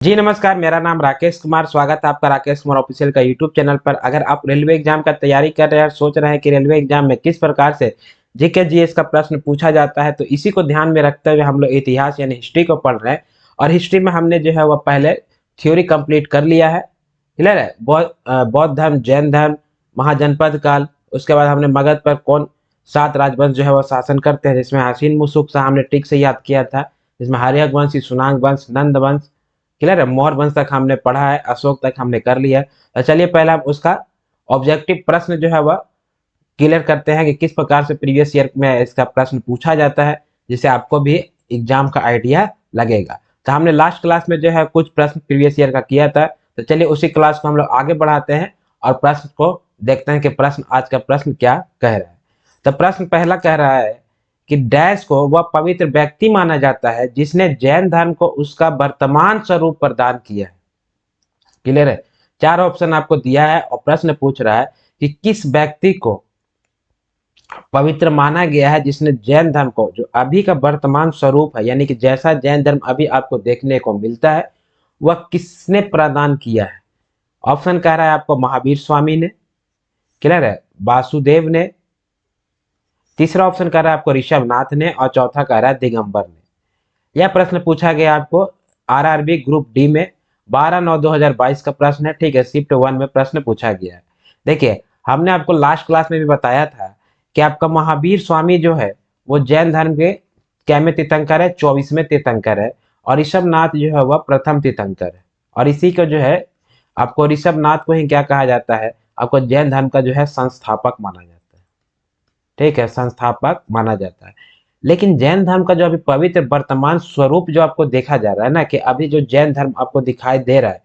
जी नमस्कार, मेरा नाम राकेश कुमार। स्वागत है आपका राकेश कुमार ऑफिशियल का यूट्यूब चैनल पर। अगर आप रेलवे एग्जाम का तैयारी कर रहे हैं और सोच रहे हैं कि रेलवे एग्जाम में किस प्रकार से जीके जीएस का प्रश्न पूछा जाता है, तो इसी को ध्यान में रखते हुए हम लोग इतिहास यानी हिस्ट्री को पढ़ रहे हैं। और हिस्ट्री में हमने जो है वह पहले थ्योरी कंप्लीट कर लिया है। क्लियर है। बौद्ध धर्म, जैन धर्म, महाजनपद काल, उसके बाद हमने मगध पर कौन 7 राजवंश जो है वह शासन करते हैं, जिसमें हसीन मुसुक शाह हमने ठीक से याद किया था, जिसमें हर्यक वंश, सुनांग वंश, नंद वंश। क्लियर है। मौर्य वंश तक हमने पढ़ा है, अशोक तक हमने कर लिया है। तो चलिए पहले हम उसका ऑब्जेक्टिव प्रश्न जो है वह क्लियर करते हैं कि किस प्रकार से प्रीवियस ईयर में इसका प्रश्न पूछा जाता है, जिससे आपको भी एग्जाम का आइडिया लगेगा। तो हमने लास्ट क्लास में जो है कुछ प्रश्न प्रीवियस ईयर का किया था, तो चलिए उसी क्लास को हम लोग आगे बढ़ाते हैं और प्रश्न को देखते हैं कि प्रश्न आज का प्रश्न क्या कह रहा है। तो प्रश्न पहला कह रहा है कि डैश को वह पवित्र व्यक्ति माना जाता है जिसने जैन धर्म को उसका वर्तमान स्वरूप प्रदान किया है। क्लियर है। 4 ऑप्शन आपको दिया है और प्रश्न पूछ रहा है कि किस व्यक्ति को पवित्र माना गया है जिसने जैन धर्म को, जो अभी का वर्तमान स्वरूप है, यानी कि जैसा जैन धर्म अभी आपको देखने को मिलता है, वह किसने प्रदान किया है। ऑप्शन कह रहा है आपको महावीर स्वामी ने, क्लियर है, वासुदेव ने, तीसरा ऑप्शन कह रहा है आपको ऋषभ नाथ ने, और चौथा कह रहा है दिगंबर ने। यह प्रश्न पूछा गया आपको आरआरबी ग्रुप डी में 12/9/2022 का प्रश्न है। ठीक है, शिफ्ट 1 में प्रश्न पूछा गया है। देखिए, हमने आपको लास्ट क्लास में भी बताया था कि आपका महावीर स्वामी जो है वो जैन धर्म के कैमे तीर्थंकर है, 24वें तीर्थंकर है, और ऋषभ नाथ जो है वह प्रथम तीर्थंकर है। और इसी को जो है आपको ऋषभ नाथ को ही क्या कहा जाता है, आपको जैन धर्म का जो है संस्थापक माना जाता है। ठीक है, संस्थापक माना जाता है। लेकिन जैन धर्म का जो अभी पवित्र वर्तमान स्वरूप जो आपको देखा जा रहा है ना, कि अभी जो जैन धर्म आपको दिखाई दे रहा है,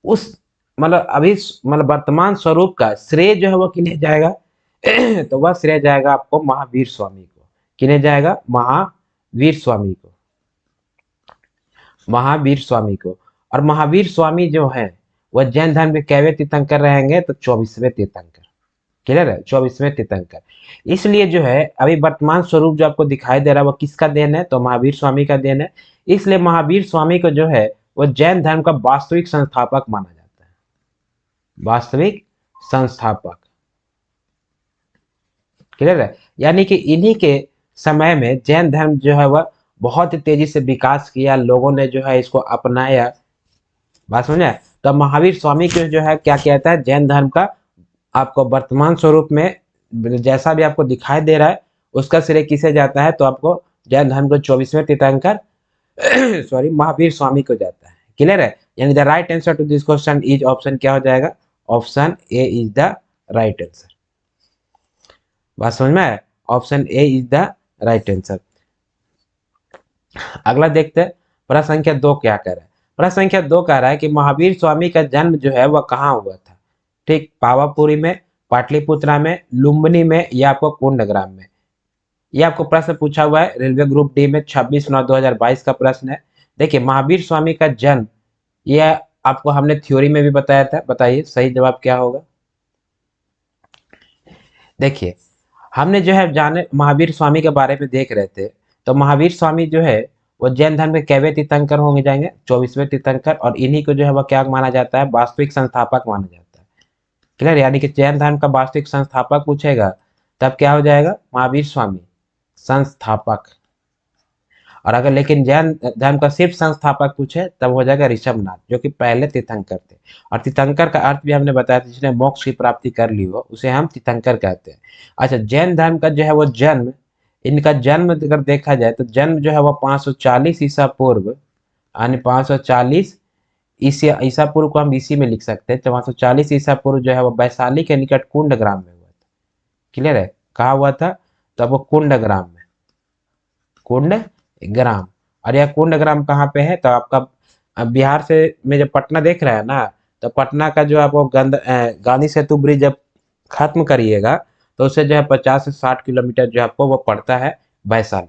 उस मतलब अभी मतलब वर्तमान स्वरूप का श्रेय जो है वो किन्हें जाएगा तो वह श्रेय जाएगा आपको महावीर स्वामी को। किन्हें जाएगा? महावीर स्वामी को। महावीर स्वामी को। और महावीर स्वामी जो है वह जैन धर्म के कैवे तीर्थंकर रहेंगे? तो 24वें तीर्थंकर। क्लियर है, 24वें तीर्थंकर। इसलिए जो है अभी वर्तमान स्वरूप जो आपको दिखाई दे रहा है वो किसका देन है? तो महावीर स्वामी का देन है। इसलिए महावीर स्वामी को जो है वो जैन धर्म का वास्तविक संस्थापक माना जाता है। वास्तविक संस्थापक। क्लियर है। यानी कि इन्हीं के समय में जैन धर्म जो है वह बहुत ही तेजी से विकास किया, लोगों ने जो है इसको अपनाया। बात समझे? तो महावीर स्वामी को जो है क्या कहता है, जैन धर्म का आपको वर्तमान स्वरूप में जैसा भी आपको दिखाई दे रहा है उसका श्रेय किसे जाता है? तो आपको जैन धर्म को 24वें तीर्थंकर सॉरी महावीर स्वामी को जाता है। क्लियर है। यानी the right answer to this question is option क्या हो जाएगा? Option A is the right answer. बात समझ में आया? Option A is the right answer. अगला देखते हैं प्रश्न संख्या 2 क्या कह रहा है। प्रश्न संख्या 2 कह रहा है कि महावीर स्वामी का जन्म जो है वह कहाँ हुआ था? ठीक, पावापुरी में, पाटलिपुत्रा में, लुम्बिनी में, या आपको कुंडग्राम में। ये आपको प्रश्न पूछा हुआ है रेलवे ग्रुप डी में 26/9/2022 का प्रश्न है। देखिए, महावीर स्वामी का जन्म यह आपको हमने थ्योरी में भी बताया था। बताइए सही जवाब क्या होगा? देखिए, हमने जो है जाने महावीर स्वामी के बारे में देख रहे थे, तो महावीर स्वामी जो है वो जैन धर्म के कैवे तीर्थंकर होंगे जाएंगे, 24वें तीर्थंकर, और इन्हीं को जो है वह क्या माना जाता है? वास्तविक संस्थापक माना जाता है। क्लियर। यानी कि जैन धर्म का वास्तविक संस्थापक पूछेगा तब क्या हो जाएगा? महावीर स्वामी संस्थापक। और अगर लेकिन जैन धर्म का सिर्फ संस्थापक पूछे तब हो जाएगा ऋषभ नाथ, जो कि पहले तीर्थंकर थे। और तीर्थंकर का अर्थ भी हमने बताया था, जिसने मोक्ष की प्राप्ति कर ली हो उसे हम तीर्थंकर कहते हैं। अच्छा, जैन धर्म का जो है वो जन्म, इनका जन्म अगर देखा जाए तो जन्म जो है वो 540 ईसा पूर्व, यानी 540 ईसा पूर्व को हम इसी में लिख सकते हैं। तो 540 ईसा पूर्व जो है वो वैशाली के निकट कुंडग्राम में हुआ था। क्लियर है। कहा हुआ था? तब वो कुंडग्राम में, कुंडग्राम। और यह कुंडग्राम कहाँ पे है? तो आपका बिहार से में जब पटना देख रहा है ना, तो पटना का जो आपको गांधी सेतु ब्रिज जब खत्म करिएगा तो उससे जो है 50 से 60 किलोमीटर जो आपको वो पड़ता है वैशाली।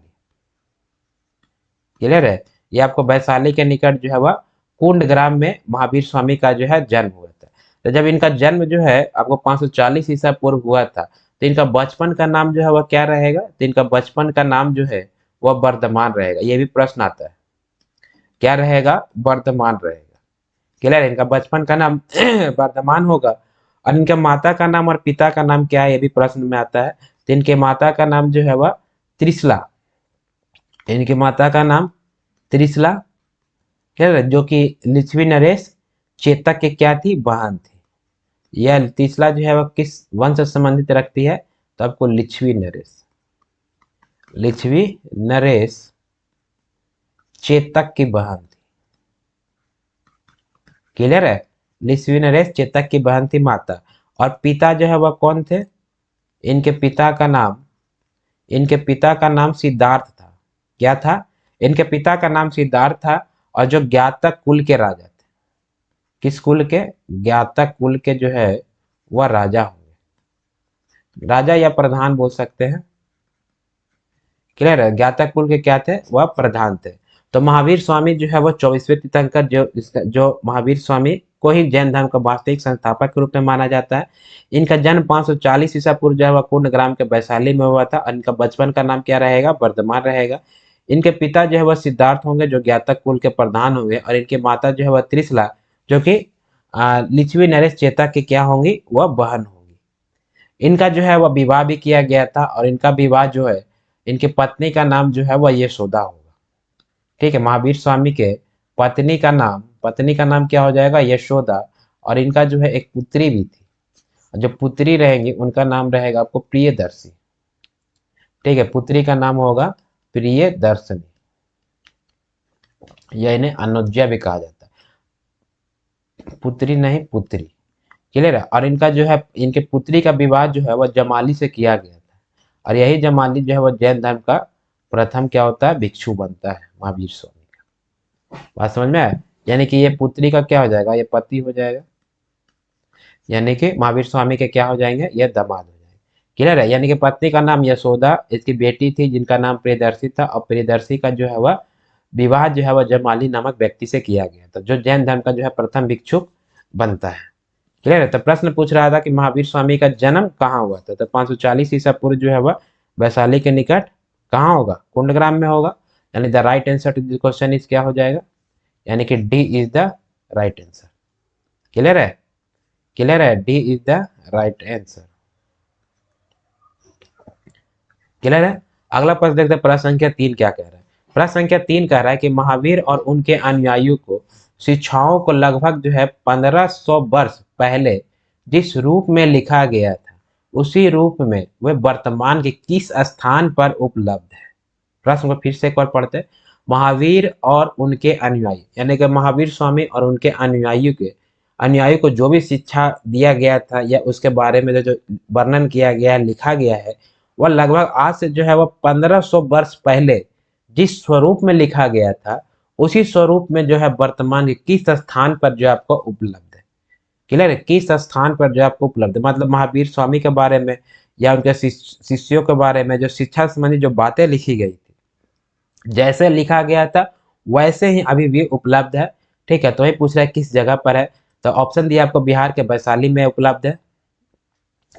क्लियर है। ये आपको वैशाली के निकट जो है वह कुंडग्राम में महावीर स्वामी का जो है जन्म हुआ था। तो जब इनका जन्म जो है आपको 540 ईसा पूर्व हुआ था, तो इनका बचपन का नाम जो है वह क्या रहेगा? तो इनका बचपन का नाम जो है वह वर्धमान रहेगा। ये भी प्रश्न आता है। क्या रहेगा, वर्धमान रहेगा। क्लियर है, इनका बचपन का नाम वर्धमान होगा। और इनके माता का नाम और पिता का नाम क्या है, ये भी प्रश्न में आता है। तो इनके माता का नाम जो है वह त्रिशला, इनके माता का नाम त्रिशला, क्लियर है, जो कि लिच्छवी नरेश चेतक के क्या थी, बहन थी। यह त्रिशला जो है वह किस वंश से संबंधित रखती है, तो आपको लिच्छवी नरेश, लिच्छवी नरेश चेतक की बहन थी। क्लियर है, लिच्छवी नरेश चेतक की बहन थी माता। और पिता जो है वह कौन थे, इनके पिता का नाम, इनके पिता का नाम सिद्धार्थ था। क्या था, इनके पिता का नाम सिद्धार्थ था। और जो ज्ञातक कुल के राजा थे, किस कुल के, ज्ञातक कुल के जो है वह राजा होंगे, राजा या प्रधान बोल सकते हैं। क्लियर है, ज्ञातक कुल के क्या थे, वह प्रधान थे। तो महावीर स्वामी जो है वो 24वें तीर्थंकर, जो महावीर स्वामी को ही जैन धर्म का वास्तविक संस्थापक के रूप में माना जाता है। इनका जन्म 540 ईसा पूर्व जो है वह कुंडग्राम के वैशाली में हुआ था। और इनका बचपन का नाम क्या रहेगा, वर्धमान रहेगा। इनके पिता जो है वह सिद्धार्थ होंगे, जो ज्ञातक कुल के प्रधान होंगे। और इनकी माता जो है वह त्रिशला, जो कि लिच्छवी नरेश चेतक की क्या होंगी, वह बहन होंगी। इनका जो है वह विवाह भी किया गया था। और इनका विवाह जो है, इनकी पत्नी का नाम जो है वह यशोदा होगा। ठीक है, महावीर स्वामी के पत्नी का नाम क्या हो जाएगा, यशोदा। और इनका जो है एक पुत्री भी थी, जो पुत्री रहेंगी उनका नाम रहेगा आपको प्रियदर्शी। ठीक है, पुत्री का नाम होगा प्रियदर्शनी, या इन्हें अनुज्ञा भी कहा जाता है, पुत्री नहीं पुत्री। क्लियर है, और इनका जो है, इनके पुत्री का विवाह जो है वह जमाली से किया गया था। और यही जमाली जो है वह जैन धर्म का प्रथम क्या होता है, भिक्षु बनता है महावीर स्वामी का। बात समझ में आया, यानी कि ये पुत्री का क्या हो जाएगा, ये पति हो जाएगा, यानी कि महावीर स्वामी के क्या हो जाएंगे, ये दामाद हो जाएंगे। क्लियर है, यानी कि पत्नी का नाम यशोदा, इसकी बेटी थी जिनका नाम प्रियदर्शी था। और प्रियदर्शी का जो है वह विवाह जो है वह जमाली नामक व्यक्ति से किया गया था, जो जैन धर्म का जो है प्रथम भिक्षुक बनता है। क्लियर है, तो प्रश्न पूछ रहा था कि महावीर स्वामी का जन्म कहाँ हुआ था। तो 540 ईसा पूर्व जो है वह वैशाली के निकट कहाँ होगा, कुंडग्राम में होगा। यानी the right answer to this question is क्या हो जाएगा, यानी कि D is the right answer. Clear है, क्लियर है, D is the right answer. Clear है, अगला प्रश्न देखते हैं, प्रश्न संख्या 3 क्या कह रहा है। प्रश्न संख्या 3 कह रहा है कि महावीर और उनके अनुयायियों को शिक्षाओं को लगभग जो है 1500 वर्ष पहले जिस रूप में लिखा गया था, उसी रूप में वे वर्तमान के किस स्थान पर उपलब्ध है। प्रश्न को फिर से एक बार पढ़ते हैं। महावीर और उनके अनुयायी, यानी कि महावीर स्वामी और उनके अनुयायी को जो भी शिक्षा दिया गया था, या उसके बारे में जो वर्णन किया गया है, लिखा गया है, वह लगभग आज से जो है वह 1500 वर्ष पहले जिस स्वरूप में लिखा गया था, उसी स्वरूप में जो है वर्तमान के किस स्थान पर जो आपको उपलब्ध है। क्लियर है, किस स्थान पर जो आपको उपलब्ध है, मतलब महावीर स्वामी के बारे में या उनके शिष्यों के बारे में जो शिक्षा संबंधी जो बातें लिखी गई थी, जैसे लिखा गया था वैसे ही अभी भी उपलब्ध है। ठीक है, तो ये पूछ रहा है किस जगह पर है। तो ऑप्शन दिया आपको, बिहार के वैशाली में उपलब्ध है।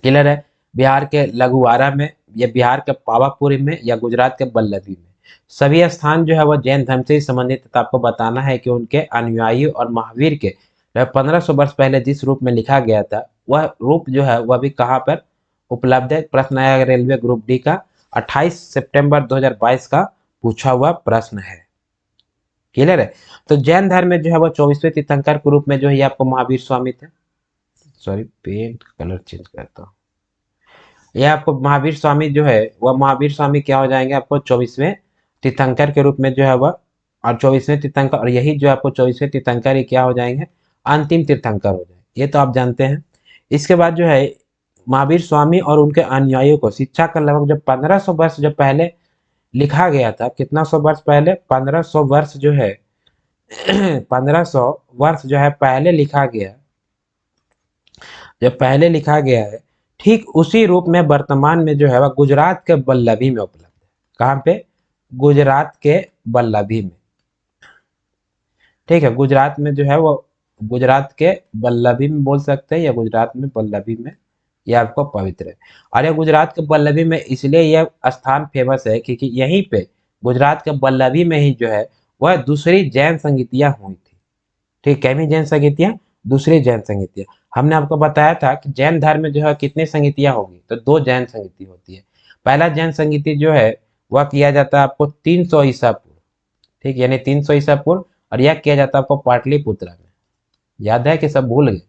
क्लियर है, बिहार के लघुवारा में, या बिहार के पावापुरी में, या गुजरात के बल्लभी में। सभी स्थान जो है वह जैन धर्म से ही संबंधित है। तो आपको बताना है कि उनके अनुयायी और महावीर के 1500 वर्ष पहले जिस रूप में लिखा गया था, वह रूप जो है वह भी कहाँ पर उपलब्ध है। प्रश्न आया रेलवे ग्रुप डी का, 28 सितंबर 2022 का पूछा हुआ प्रश्न है। क्लियर है, तो जैन धर्म में जो है वह 24वें तीर्थंकर के रूप में जो है आपको महावीर स्वामी थे। सॉरी, पेंट कलर चेंज करता हूँ। यह आपको महावीर स्वामी जो है वह महावीर स्वामी क्या हो जाएंगे, आपको 24वें तीर्थंकर के रूप में जो है वह, और 24वें तीर्थंकर, और यही जो आपको 24वें तीर्थंकर ये क्या हो जाएंगे, अंतिम तीर्थंकर हो जाएंगे। ये तो आप जानते हैं। इसके बाद जो है महावीर स्वामी और उनके अनुयायियों को शिक्षा का लगभग जब 1500 वर्ष जब पहले लिखा गया था, कितना 100 वर्ष पहले, 1500 वर्ष जो है 1500 वर्ष जो है पहले लिखा गया, जब पहले लिखा गया है, ठीक उसी रूप में वर्तमान में जो है वह गुजरात के बल्लभी में उपलब्ध है। कहाँ पे, गुजरात के बल्लभी में। ठीक है, गुजरात में जो है वो, गुजरात के बल्लभी में बोल सकते हैं, या गुजरात में बल्लभी में, यह आपको पवित्र है। और यह गुजरात के बल्लभी में इसलिए यह स्थान फेमस है क्योंकि यहीं पे गुजरात के बल्लभी में ही जो है वह दूसरी जैन संगीतियां हुई थी। ठीक, कैमी जैन संगीतियां, दूसरी जैन संगीतियां। हमने आपको बताया था कि जैन धर्म में जो है कितनी संगीतियां होगी, तो दो जैन संगीति होती है। पहला जैन संगीति जो है वह किया जाता है आपको 300 ईसा पूर्व, ठीक, यानी 300 ईसा पूर्व, और यह किया जाता है आपको पाटलिपुत्रा में। याद है कि सब भूल गए?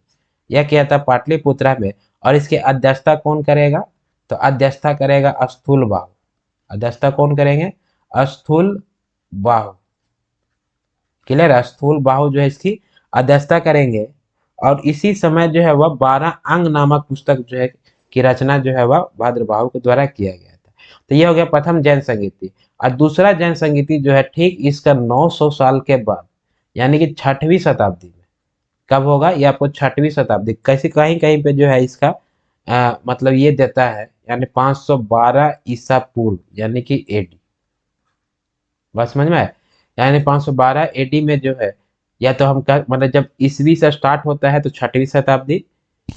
यह किया था पाटलिपुत्रा में। और इसकी अध्यक्षता कौन करेगा? तो अध्यक्षता करेगा स्थूल बाहु। अध्यक्षता कौन करेंगे? स्थूल बाहु। क्लियर है? स्थूल बाहु जो है इसकी अध्यक्षता करेंगे। और इसी समय जो है वह 12 अंग नामक पुस्तक जो है की रचना जो है वह भाद्रबाहु के द्वारा किया गया था। तो ये हो गया प्रथम जैन संगीति। और दूसरा जैन संगीति जो है ठीक इसका 900 साल के बाद, यानी कि 6वीं शताब्दी में। कब होगा? ये आपको 6वीं शताब्दी, कैसे कहीं कहीं पे जो है इसका मतलब ये देता है, यानी 512 ईसा पूर्व, यानी कि एडी। बात समझ में आया? यानी 512 एडी में जो है, या तो हम कह मतलब जब ईसवी से स्टार्ट होता है तो 6वीं शताब्दी,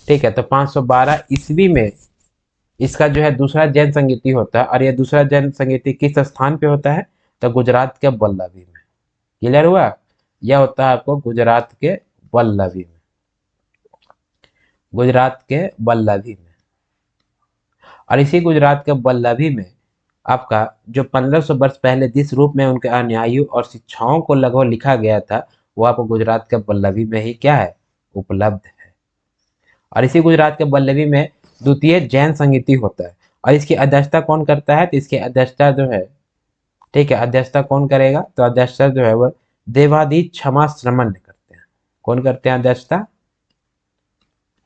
ठीक है, तो 512 ईस्वी में इसका जो है दूसरा जैन संगीति होता है। और ये दूसरा जैन संगीति किस स्थान पे होता है? तो गुजरात के वल्लभी में। क्लियर हुआ? यह होता है आपको गुजरात के वल्लभी में, गुजरात के वल्लभी में। और इसी गुजरात के वल्लभी में आपका जो 1500 वर्ष पहले जिस रूप में उनके अनुयायियों और शिक्षाओं को लगभग लिखा गया था, वो आपको गुजरात के वल्लभी में ही क्या है? उपलब्ध है। और इसी गुजरात के वल्लभी में द्वितीय जैन संगीति होता है। और इसकी अध्यक्षता कौन करता है? तो इसकी अध्यक्षता जो है, ठीक है, अध्यक्षता कौन करेगा? तो अध्यक्षता जो है वह देवादी क्षमा श्रमण करते हैं। कौन करते हैं अध्यक्षता?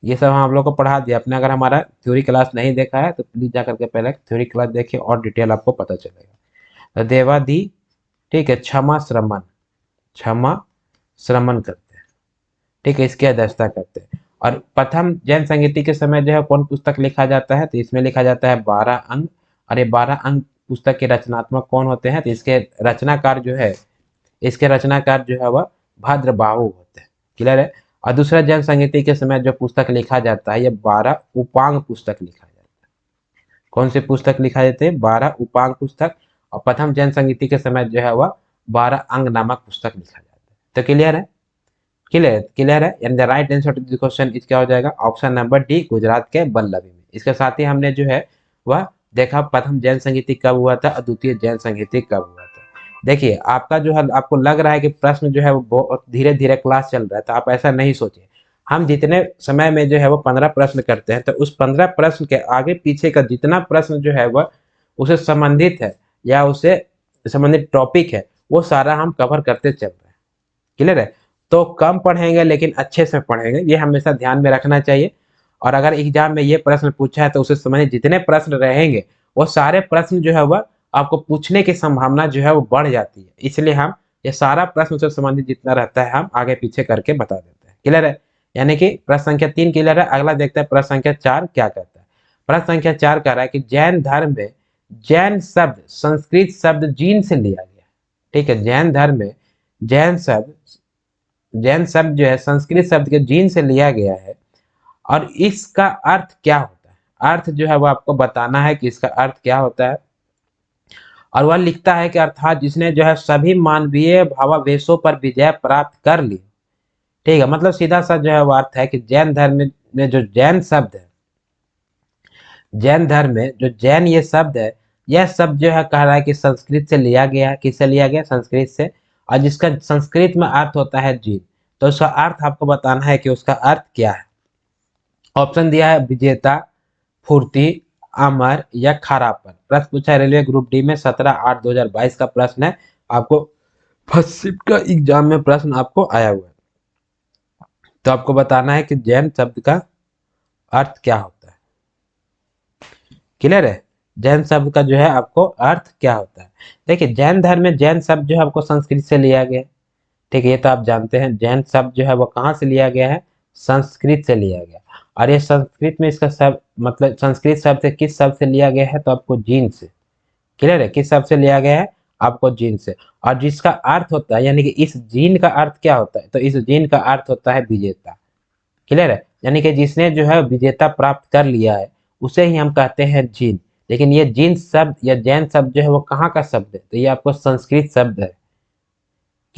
ये सब हम आप लोग को पढ़ा दिया आपने। अगर हमारा थ्योरी क्लास नहीं देखा है तो प्लीज जा करके पहले थ्योरी क्लास देखिए और डिटेल आपको पता चलेगा। तो देवादी, ठीक है, क्षमा श्रमण, क्षमा श्रमण करते हैं, ठीक है, इसकी अध्यक्षता करते हैं। और प्रथम जैन संगीति के समय जो है कौन पुस्तक लिखा जाता है? तो इसमें लिखा जाता है 12 अंग। और ये 12 अंग पुस्तक के रचनात्मक कौन होते हैं? तो इसके रचनाकार जो है, इसके रचनाकार जो है वह भाद्रबाहु होते हैं। क्लियर है? और दूसरा जैन संगीति के समय जो पुस्तक लिखा जाता है, ये 12 उपांग पुस्तक लिखा जाता है। कौन सी पुस्तक लिखा जाते हैं? 12 उपांग पुस्तक। और प्रथम जैन संगीति के समय जो है वह 12 अंग नामक पुस्तक लिखा जाता है। तो क्लियर है? क्लियर क्लियर है? यानी the right answer to the question is क्या हो जाएगा? ऑप्शन नंबर डी, गुजरात के वल्लभी में। इसके साथ ही हमने जो है वह देखा प्रथम जैन संगीति कब हुआ था और द्वितीय जैन संगीति कब हुआ था। देखिए आपका जो है, आपको लग रहा है कि प्रश्न जो है वो बहुत धीरे धीरे क्लास चल रहा है, तो आप ऐसा नहीं सोचिए। हम जितने समय में जो है वो 15 प्रश्न करते हैं, तो उस 15 प्रश्न के आगे पीछे का जितना प्रश्न जो है वह उसे संबंधित है या उसे संबंधित टॉपिक है, वो सारा हम कवर करते चल रहे हैं। क्लियर है? तो कम पढ़ेंगे लेकिन अच्छे से पढ़ेंगे, ये हमेशा ध्यान में रखना चाहिए। और अगर एग्जाम में ये प्रश्न पूछा है तो उसे संबंधित जितने प्रश्न रहेंगे वो सारे प्रश्न जो है वह आपको पूछने की संभावना जो है वो बढ़ जाती है। इसलिए हम ये सारा प्रश्न से संबंधित जितना रहता है हम आगे पीछे करके बता देते हैं। क्लियर है? यानी कि प्रश्न संख्या 3 क्लियर है। अगला देखते हैं प्रश्न संख्या 4 क्या कहता है। प्रश्न संख्या 4 कह रहा है कि जैन धर्म में जैन शब्द संस्कृत शब्द जीन से लिया गया। ठीक है, जैन धर्म में जैन शब्द जो है संस्कृत शब्द के जीन से लिया गया है। और इसका अर्थ क्या होता है? अर्थ जो है वो आपको बताना है कि इसका अर्थ क्या होता है। और वह लिखता है कि अर्थात जिसने जो है सभी मानवीय भावावेशों पर विजय प्राप्त कर ली। ठीक है, मतलब सीधा सा जो है वो अर्थ है कि जैन धर्म में जो जैन शब्द है, जैन धर्म में जो जैन ये शब्द है, यह शब्द जो है कह रहा है कि संस्कृत से लिया गया है। किससे लिया गया? संस्कृत से। और जिसका संस्कृत में अर्थ होता है जीन, तो उसका अर्थ आपको बताना है कि उसका अर्थ क्या है। ऑप्शन दिया है विजेता, फुर्ती, अमर या खारापन। प्रश्न पूछा है रेलवे ग्रुप डी में 17/8/2022 का प्रश्न है। आपको फर्स्ट शिफ्ट का एग्जाम में प्रश्न आपको आया हुआ है। तो आपको बताना है कि जैन शब्द का अर्थ क्या होता है। क्लियर है? जैन शब्द का जो है आपको अर्थ क्या होता है। देखिए जैन धर्म में जैन शब्द जो है आपको संस्कृत से लिया गया है। ठीक है, ये तो आप जानते हैं। जैन शब्द जो है वो कहाँ से लिया गया है? संस्कृत से लिया गया। और ये संस्कृत में इसका शब्द मतलब संस्कृत शब्द से किस शब्द से लिया गया है? तो आपको जीन से। क्लियर है? किस शब्द से लिया गया है? आपको जीन से। और जिसका अर्थ होता है, यानी कि इस जीन का अर्थ क्या होता है? तो इस जीन का अर्थ होता है विजेता। क्लियर है? यानी कि जिसने जो है विजेता प्राप्त कर लिया है उसे ही हम कहते हैं जीन। लेकिन ये जीन शब्द या जैन शब्द जो है वो कहाँ का शब्द है? तो ये आपको संस्कृत शब्द है।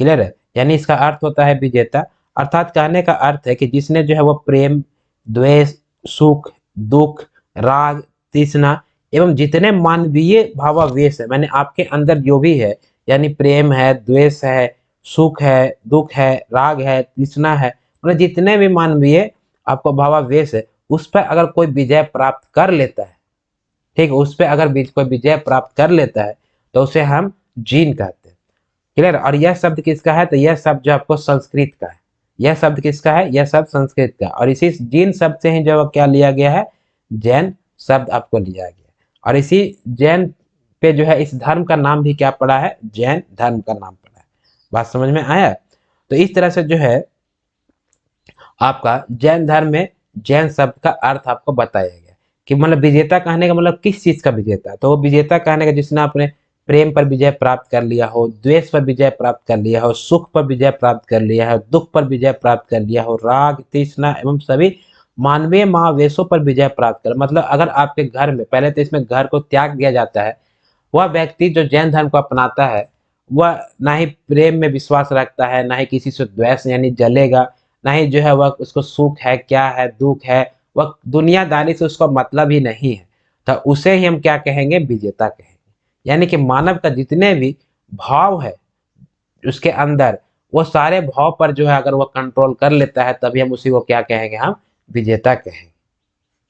क्लियर है, यानी इसका अर्थ होता है विजेता। अर्थात कहने का अर्थ है कि जिसने जो है वो प्रेम, द्वेष, सुख, दुख, राग, तृष्णा एवं जितने मानवीय भावावेश है, मैंने आपके अंदर जो भी है, यानी प्रेम है, द्वेष है, सुख है, दुख है, राग है, तृष्णा है, मतलब जितने भी मानवीय आपको भावावेश है, उस पर अगर कोई विजय प्राप्त कर लेता है, ठीक है, उस पर अगर कोई विजय प्राप्त कर लेता है तो उसे हम जीन कहते हैं। क्लियर। और यह शब्द किसका है, तो यह शब्द जो आपको संस्कृत का है। यह शब्द किसका है, यह शब्द संस्कृत का, और इसी जीन शब्द से ही जो क्या लिया गया है, जैन शब्द आपको लिया गया। और इसी जैन पे जो है इस धर्म का नाम भी क्या पड़ा है, जैन धर्म का नाम पड़ा है। बात समझ में आया। तो इस तरह से जो है आपका जैन धर्म में जैन शब्द का अर्थ आपको बताया गया कि मतलब विजेता कहने का मतलब किस चीज का विजेता, तो वो विजेता कहने का जिसने अपने प्रेम पर विजय प्राप्त कर लिया हो, द्वेष पर विजय प्राप्त कर लिया हो, सुख पर विजय प्राप्त कर लिया हो, दुख पर विजय प्राप्त कर लिया हो, राग, तृष्णा एवं सभी मानवीय महावेशों पर विजय प्राप्त कर, मतलब अगर आपके घर में, पहले तो इसमें घर को त्याग दिया जाता है, वह व्यक्ति जो जैन धर्म को अपनाता है वह ना ही प्रेम में विश्वास रखता है, ना ही किसी से द्वेष यानी जलेगा, ना ही जो है वह उसको सुख है क्या है दुख है, वह दुनियादारी से उसको मतलब ही नहीं है, तो उसे ही हम क्या कहेंगे, विजेता कहेंगे। यानी कि मानव का जितने भी भाव है उसके अंदर, वो सारे भाव पर जो है अगर वो कंट्रोल कर लेता है तभी हम उसी को क्या कहेंगे, हम विजेता कहेंगे।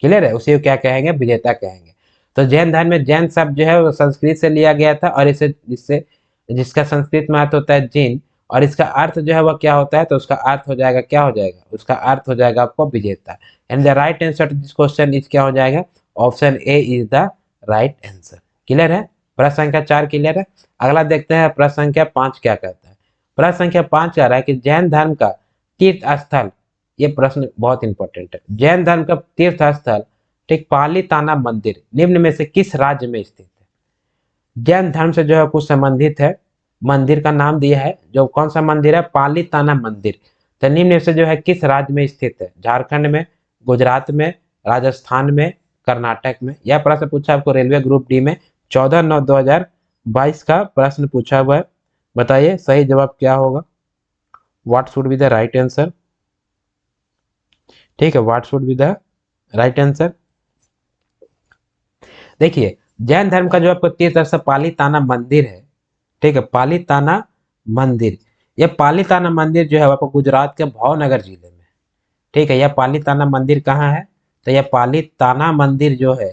क्लियर है, उसी को क्या कहेंगे, विजेता कहेंगे। तो जैन धर्म में जैन शब्द जो है वो संस्कृत से लिया गया था, और इसे जिससे जिसका संस्कृत में अर्थ होता है जिन, और इसका अर्थ जो है वह क्या होता है, तो उसका अर्थ हो जाएगा, क्या हो जाएगा, उसका अर्थ हो जाएगा आपको विजेता। And the right answer to this question is क्या हो जाएगा, option A is the right answer. Clear है, प्रश्न संख्या 4 क्लियर है। अगला देखते हैं प्रश्न संख्या 5 क्या कहता है। प्रश्न संख्या 5 कह रहा है कि जैन धर्म का तीर्थ स्थल, ये प्रश्न बहुत इंपॉर्टेंट है, जैन धर्म का तीर्थ स्थल ठीक पालीताना मंदिर निम्न में से किस राज्य में स्थित है। जैन धर्म से जो है कुछ संबंधित है, मंदिर का नाम दिया है, जो कौन सा मंदिर है, पालीताना मंदिर। तो निम्न में से जो है किस राज्य में स्थित है, झारखंड में, गुजरात में, राजस्थान में, कर्नाटक में। यह प्रश्न पूछा आपको रेलवे ग्रुप डी में 14/9/2022 का प्रश्न पूछा हुआ है। बताइए सही जवाब क्या होगा, what should be the right answer. ठीक है, what should be the right answer. देखिए जैन धर्म का जो आपको तीर्थ स्थल पालीताना मंदिर है, ठीक है, पालीताना मंदिर, ये पालीताना मंदिर जो है आपको गुजरात के भावनगर जिले में, ठीक है। यह पालीताना मंदिर कहाँ है, तो यह पालीताना मंदिर जो है,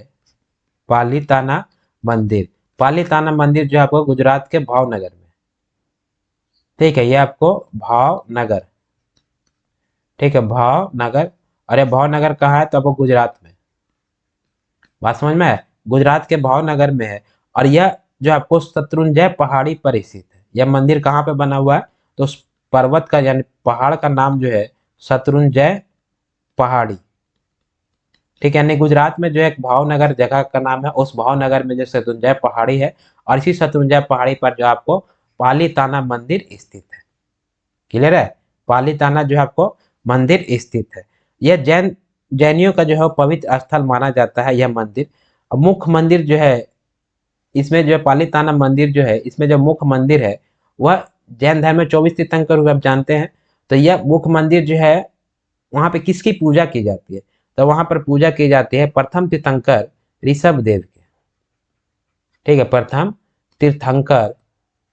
पालीताना मंदिर, पालीताना मंदिर जो है आपको गुजरात के भावनगर में, ठीक है, ये आपको भावनगर, ठीक है, भावनगर। और ये भावनगर कहाँ है, तो आपको गुजरात में। बात समझ में है, गुजरात के भावनगर में है। और यह जो आपको शत्रुंजय पहाड़ी पर स्थित है। यह मंदिर कहाँ पे बना हुआ है, तो उस पर्वत का यानी पहाड़ का नाम जो है शत्रुंजय पहाड़ी, ठीक है, यानी गुजरात में जो एक भावनगर जगह का नाम है, उस भावनगर में जो शत्रुंजय पहाड़ी है, और इसी शत्रुंजय पहाड़ी पर जो आपको पालीताना मंदिर स्थित है। क्लियर है, पालीताना जो है आपको मंदिर स्थित है। यह जैनियों का जो है पवित्र स्थल माना जाता है यह मंदिर। मुख्य मंदिर जो है इसमें, जो है पालीताना मंदिर जो है, इसमें जो मुख्य मंदिर है वह जैन धर्म में 24 तीर्थंकर हुए आप जानते हैं। तो यह मुख्य मंदिर जो है वहां पे किसकी पूजा की जाती है, तो वहां पर पूजा की जाती है प्रथम तीर्थंकर ऋषभ देव की, ठीक है, प्रथम तीर्थंकर।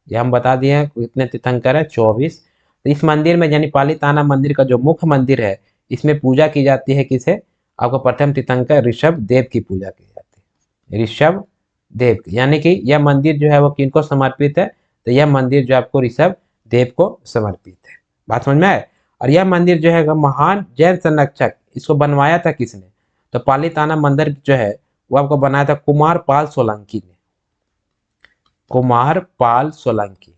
ये हम बता दिए हैं कितने तीर्थंकर है, 24। तो इस मंदिर में यानी पालीताना मंदिर का जो मुख्य मंदिर है, इसमें पूजा की जाती है किसे, आपको प्रथम तीर्थंकर ऋषभ देव की पूजा की जाती है, ऋषभ देव की। यानी कि यह मंदिर जो है वो किनको समर्पित है, तो यह मंदिर जो आपको ऋषभ देव को समर्पित है। बात समझ में आए। और यह मंदिर जो है महान जैन संरक्षक, इसको बनवाया था किसने, तो पालीताना मंदिर जो है वो आपको बनाया था कुमार पाल सोलंकी ने, कुमार पाल सोलंकी।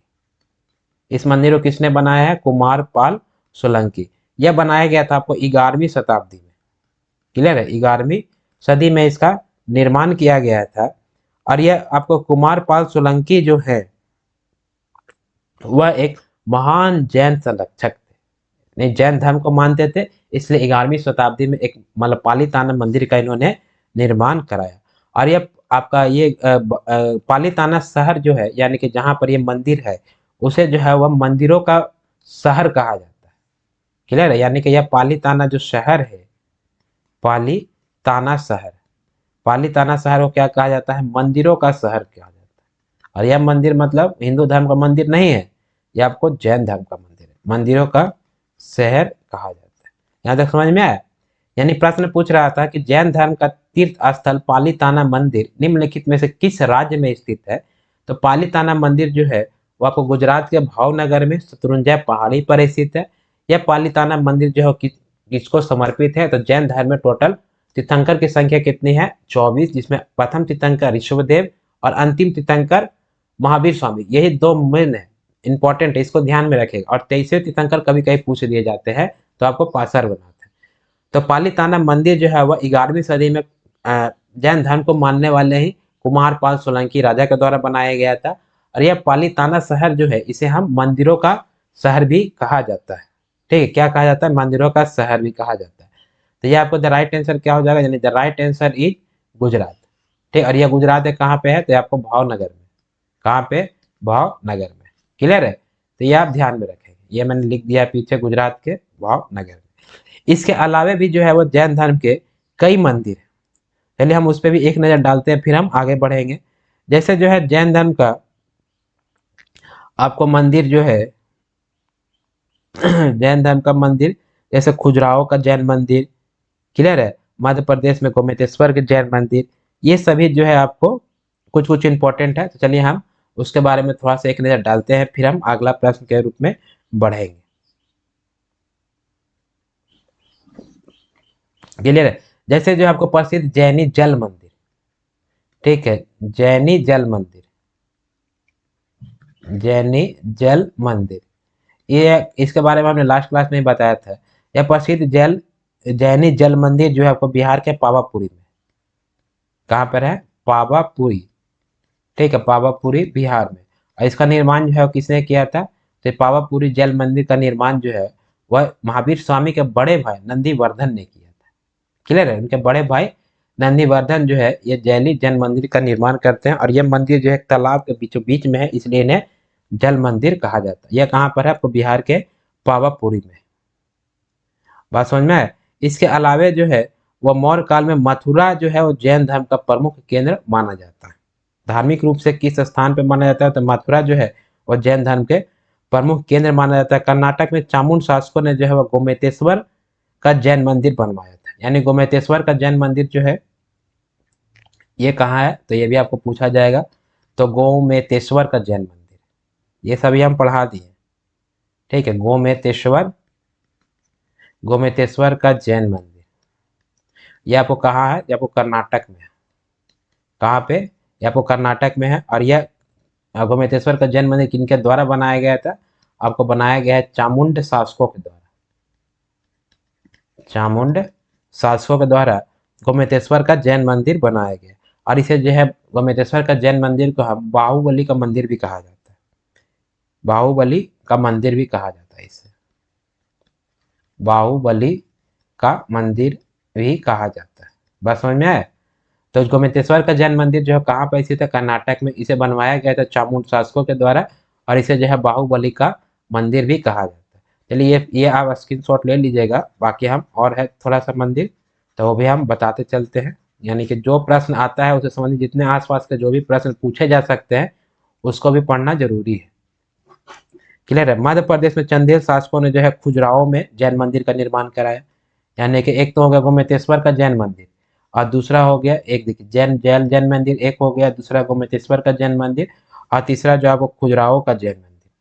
इस मंदिर को किसने बनाया है, कुमार पाल सोलंकी। यह बनाया गया था आपको 11वीं शताब्दी में। क्लियर है, 11वीं सदी में इसका निर्माण किया गया था। और यह आपको कुमार पाल सोलंकी जो है वह एक महान जैन संरक्षक थे, नहीं जैन धर्म को मानते थे, इसलिए 11वीं शताब्दी में एक मतलब पालीताना मंदिर का इन्होंने निर्माण कराया। और यह आपका ये पालीताना शहर जो है, यानी कि जहाँ पर ये मंदिर है, उसे जो है वह मंदिरों का शहर कहा जाता है। क्लियर है, यानी कि यह पालीताना जो शहर है, पालीताना शहर, पालीताना शहर को क्या कहा जाता है, मंदिरों का शहर कहा जाता है। और यह मंदिर मतलब हिंदू धर्म का मंदिर नहीं है, यह आपको जैन धर्म का मंदिर है, मंदिरों का शहर कहा जाता है। यहाँ तक समझ में आया। यानी प्रश्न पूछ रहा था कि जैन धर्म का तीर्थ स्थल पालीताना मंदिर निम्नलिखित में से किस राज्य में स्थित है। तो पालीताना मंदिर जो है वो आपको गुजरात के भावनगर में शत्रुंजय पहाड़ी पर स्थित है। यह पालीताना मंदिर जो है किसको समर्पित है, तो जैन धर्म में टोटल तीर्थंकर की संख्या कितनी है, 24, जिसमें प्रथम तीर्थंकर ऋषभदेव और अंतिम तीर्थंकर महावीर स्वामी, यही दो मेन है, इंपॉर्टेंट है, इसको ध्यान में रखेगा। और 23वें तीर्थंकर कभी कभी पूछ दिए जाते हैं तो आपको पासर बनाते हैं। तो पालीताना मंदिर जो है वह 11वीं सदी में जैन धर्म को मानने वाले ही कुमारपाल सोलंकी राजा के द्वारा बनाया गया था। और यह पालीताना शहर जो है इसे हम मंदिरों का शहर भी कहा जाता है। ठीक है, क्या कहा जाता है, मंदिरों का शहर भी कहा जाता है। तो ये आपको द राइट आंसर क्या हो जाएगा, यानी the right answer is Gujarat. ठीक, और यह गुजरात है कहाँ पे है, तो आपको भावनगर में, कहाँ पे, भावनगर में। क्लियर है, तो ये आप ध्यान में रखेंगे, ये मैंने लिख दिया पीछे गुजरात के भावनगर में। इसके अलावे भी जो है वो जैन धर्म के कई मंदिर हैं। चलिए हम उस पर भी एक नजर डालते हैं, फिर हम आगे बढ़ेंगे। जैसे जो है जैन धर्म का आपको मंदिर जो है जैन धर्म का मंदिर, जैसे खजुराहो का जैन मंदिर, क्लियर है, मध्य प्रदेश में गोमतेश्वर के जैन मंदिर, ये सभी जो है आपको कुछ कुछ इंपॉर्टेंट है। तो चलिए हम उसके बारे में थोड़ा सा एक नजर डालते हैं, फिर हम अगला प्रश्न के रूप में बढ़ेंगे। क्लियर है, जैसे जो आपको प्रसिद्ध जैनी जल मंदिर, ठीक है, जैनी जल मंदिर, जैनी जल मंदिर, ये इसके बारे में हमने लास्ट क्लास में ही बताया था। यह प्रसिद्ध जैनी जल मंदिर जो है आपको बिहार के पावापुरी में, कहाँ पर है, पावापुरी, ठीक है, पावापुरी बिहार में। और इसका निर्माण जो है किसने किया था, तो पावापुरी जल मंदिर का निर्माण जो है वह महावीर स्वामी के बड़े भाई नंदीवर्धन ने किया था। क्लियर है, उनके बड़े भाई नंदीवर्धन जो है ये जैनी जल मंदिर का निर्माण करते हैं। और यह मंदिर जो है तालाब के बीचों बीच में है, इसलिए इन्हें जल मंदिर कहा जाता है। यह कहाँ पर है, आपको बिहार के पावापुरी में। बात समझ में आए। इसके अलावे जो है वह मौर्य काल में मथुरा जो है वो जैन धर्म का प्रमुख केंद्र माना जाता है। धार्मिक रूप से किस स्थान पे माना जाता है, तो मथुरा जो है वह जैन धर्म के प्रमुख केंद्र माना जाता है। कर्नाटक में चामुंड शासकों ने जो है वह गोमतेश्वर का जैन मंदिर बनवाया था। यानी गोमतेश्वर का जैन मंदिर जो है ये कहाँ है, तो ये भी आपको पूछा जाएगा। तो गोमतेश्वर का जैन मंदिर, ये सभी हम पढ़ा दिए, ठीक है, गोमतेश्वर का जैन मंदिर, ये आपको कहाँ है, ये आपको कर्नाटक में है। कहाँ पे, ये आपको कर्नाटक में है। और यह गोमतेश्वर का जैन मंदिर किनके द्वारा बनाया गया था, आपको बनाया गया है चामुंड शासकों के द्वारा, चामुंड शासकों के द्वारा गोमतेश्वर का जैन मंदिर बनाया गया। और इसे जो है गोमतेश्वर का जैन मंदिर को हम बाहुबली का मंदिर भी कहा जाता है, बाहुबली का मंदिर भी कहा जाता है, इसे बाहुबली का मंदिर भी कहा जाता है। बस समझ में आया। तो गोमतेश्वर का जैन मंदिर जो है कहाँ पर स्थित है, कर्नाटक में। इसे बनवाया गया था चामुंड शासकों के द्वारा, और इसे जो है बाहुबली का मंदिर भी कहा जाता है। चलिए ये आप स्क्रीनशॉट ले लीजिएगा, बाकी हम और है थोड़ा सा मंदिर, तो वो भी हम बताते चलते हैं। यानी कि जो प्रश्न आता है उसे संबंधित जितने आसपास के जो भी प्रश्न पूछे जा सकते हैं उसको भी पढ़ना जरूरी है। क्लियर है। मध्य प्रदेश में चंदेल शासकों ने जो है खजुराहो में जैन मंदिर का निर्माण कराया। यानी कि एक तो हो गया गोमतेश्वर का जैन मंदिर, और दूसरा हो गया, एक देखिए जैन मंदिर एक हो गया, दूसरा गोमतेश्वर का जैन मंदिर, और तीसरा जो आपको खजुराहो का जैन मंदिर।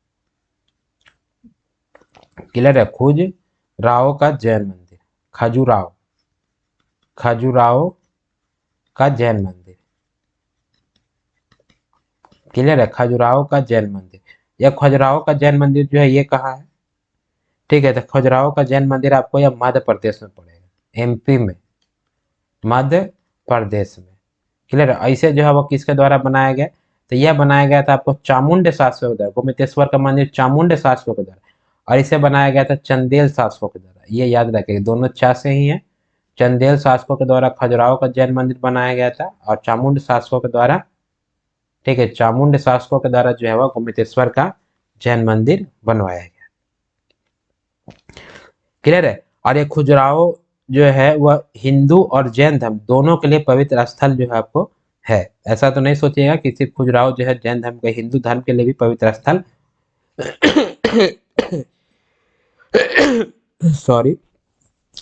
क्लियर है, खजुराहो का जैन मंदिर, खजुराहो, खजुराहो का जैन मंदिर। क्लियर है, खजुराहो का जैन मंदिर। यह खजुराहो का जैन मंदिर जो है ये कहाँ है, ठीक है, तो खजुराहो का जैन मंदिर आपको यह मध्य प्रदेश में पड़ेगा, एमपी में, मध्य प्रदेश में। क्लियर है। ऐसे जो है वो किसके द्वारा बनाया गया, तो यह बनाया गया था आपको चामुंड शासकों के द्वारा, गोमतेश्वर का मंदिर चामुंड शासकों के द्वारा, और इसे बनाया गया था चंदेल शासकों के द्वारा। ये याद रखेंगे, दोनों चा से ही है। चंदेल शासकों के द्वारा खजुराहो का जैन मंदिर बनाया गया था, और चामुंड शासकों के द्वारा, ठीक है, चामुंड शासकों के द्वारा जो है वह गोमतेश्वर का जैन मंदिर बनवाया गया। क्लियर है। और ये खजुराहो जो है वह हिंदू और जैन धर्म दोनों के लिए पवित्र स्थल जो है आपको है। ऐसा तो नहीं सोचिएगा कि सिर्फ खजुराहो जो है जैन धर्म के, हिंदू धर्म के लिए भी पवित्र स्थल सॉरी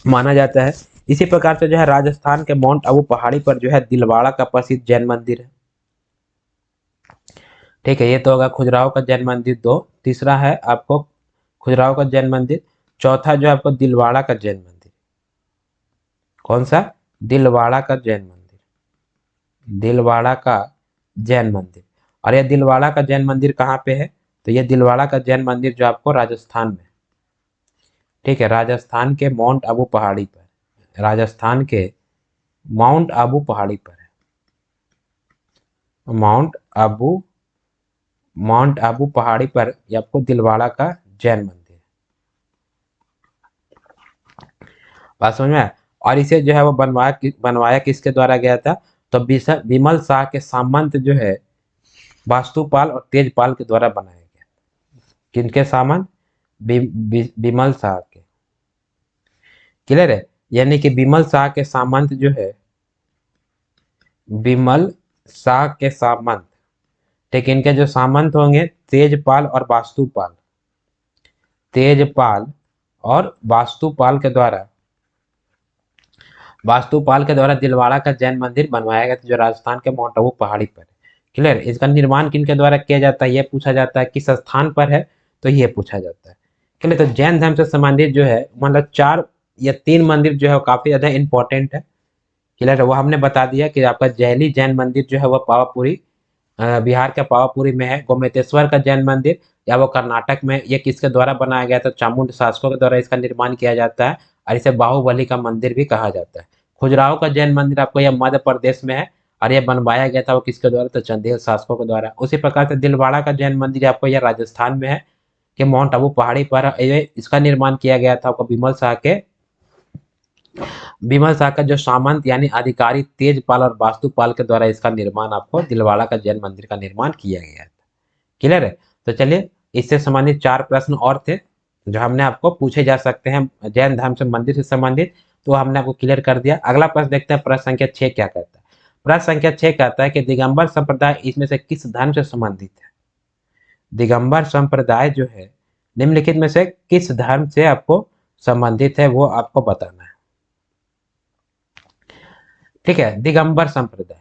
माना जाता है। इसी प्रकार से जो है राजस्थान के माउंट आबू पहाड़ी पर जो है दिलवाड़ा का प्रसिद्ध जैन मंदिर है। ठीक है, ये तो होगा खजुराहो का जैन मंदिर दो। तीसरा है आपको खजुराहो का जैन मंदिर। चौथा जो है आपको दिलवाड़ा का जैन मंदिर। कौन सा? दिलवाड़ा का जैन मंदिर। दिलवाड़ा का जैन मंदिर। और यह दिलवाड़ा का जैन मंदिर कहाँ पे है? तो यह दिलवाड़ा का जैन मंदिर जो आपको राजस्थान में, ठीक है, राजस्थान के माउंट आबू पहाड़ी पर, राजस्थान के माउंट आबू पहाड़ी पर है। माउंट आबू, माउंट आबू पहाड़ी पर ये आपको दिलवाड़ा का जैन मंदिर। बात समझ में आया? और इसे जो है वो बनवाया किसके द्वारा गया था? तो विमल शाह के सामंत जो है वास्तुपाल और तेजपाल के द्वारा बनाया गया। किनके सामंत? विमल शाह के। क्लियर है। यानी कि विमल शाह के सामंत जो है, विमल शाह के सामंत, ठीक, इनके जो सामंत होंगे तेजपाल और वास्तुपाल, तेजपाल और वास्तुपाल के द्वारा दिलवाड़ा का जैन मंदिर बनवाया गया था, जो राजस्थान के माउंट आबू पहाड़ी पर है। क्लियर। इसका निर्माण किनके द्वारा किया जाता है ये पूछा जाता है, किस स्थान पर है तो ये पूछा जाता है। क्लियर। तो जैन धर्म से संबंधित जो है मतलब 4 या 3 मंदिर जो है काफी ज्यादा इंपॉर्टेंट है। क्लियर है। वो हमने बता दिया कि आपका जैली जैन मंदिर जो है वह पावापुरी, बिहार के पावापुरी में है। गोमतेश्वर का जैन मंदिर या वो कर्नाटक में, ये किसके द्वारा बनाया गया था? चामुंड शासकों के द्वारा इसका निर्माण किया जाता है और इसे बाहुबली का मंदिर भी कहा जाता है। खजुराहो का जैन मंदिर आपको यह मध्य प्रदेश में है और यह बनवाया गया था वो किसके द्वारा? तो चंदेल शासकों के द्वारा। उसी प्रकार से दिलवाड़ा का जैन मंदिर आपको यह राजस्थान में है कि माउंट आबू पहाड़ी पर इसका निर्माण किया गया था आपको विमल शाह का जो सामंत यानी अधिकारी तेजपाल और वास्तुपाल के द्वारा इसका निर्माण आपको दिलवाड़ा का जैन मंदिर का निर्माण किया गया था। क्लियर है। तो चलिए, इससे संबंधित 4 प्रश्न और थे जो हमने आपको पूछे जा सकते हैं जैन धर्म से मंदिर से संबंधित, तो हमने आपको क्लियर कर दिया। अगला प्रश्न देखते हैं, प्रश्न संख्या 6 क्या कहता है। प्रश्न संख्या 6 कहता है कि दिगंबर संप्रदाय इसमें से किस धर्म से संबंधित है? दिगंबर संप्रदाय जो है निम्नलिखित में से किस धर्म से आपको संबंधित है वो आपको बताना है। ठीक है, दिगंबर संप्रदाय।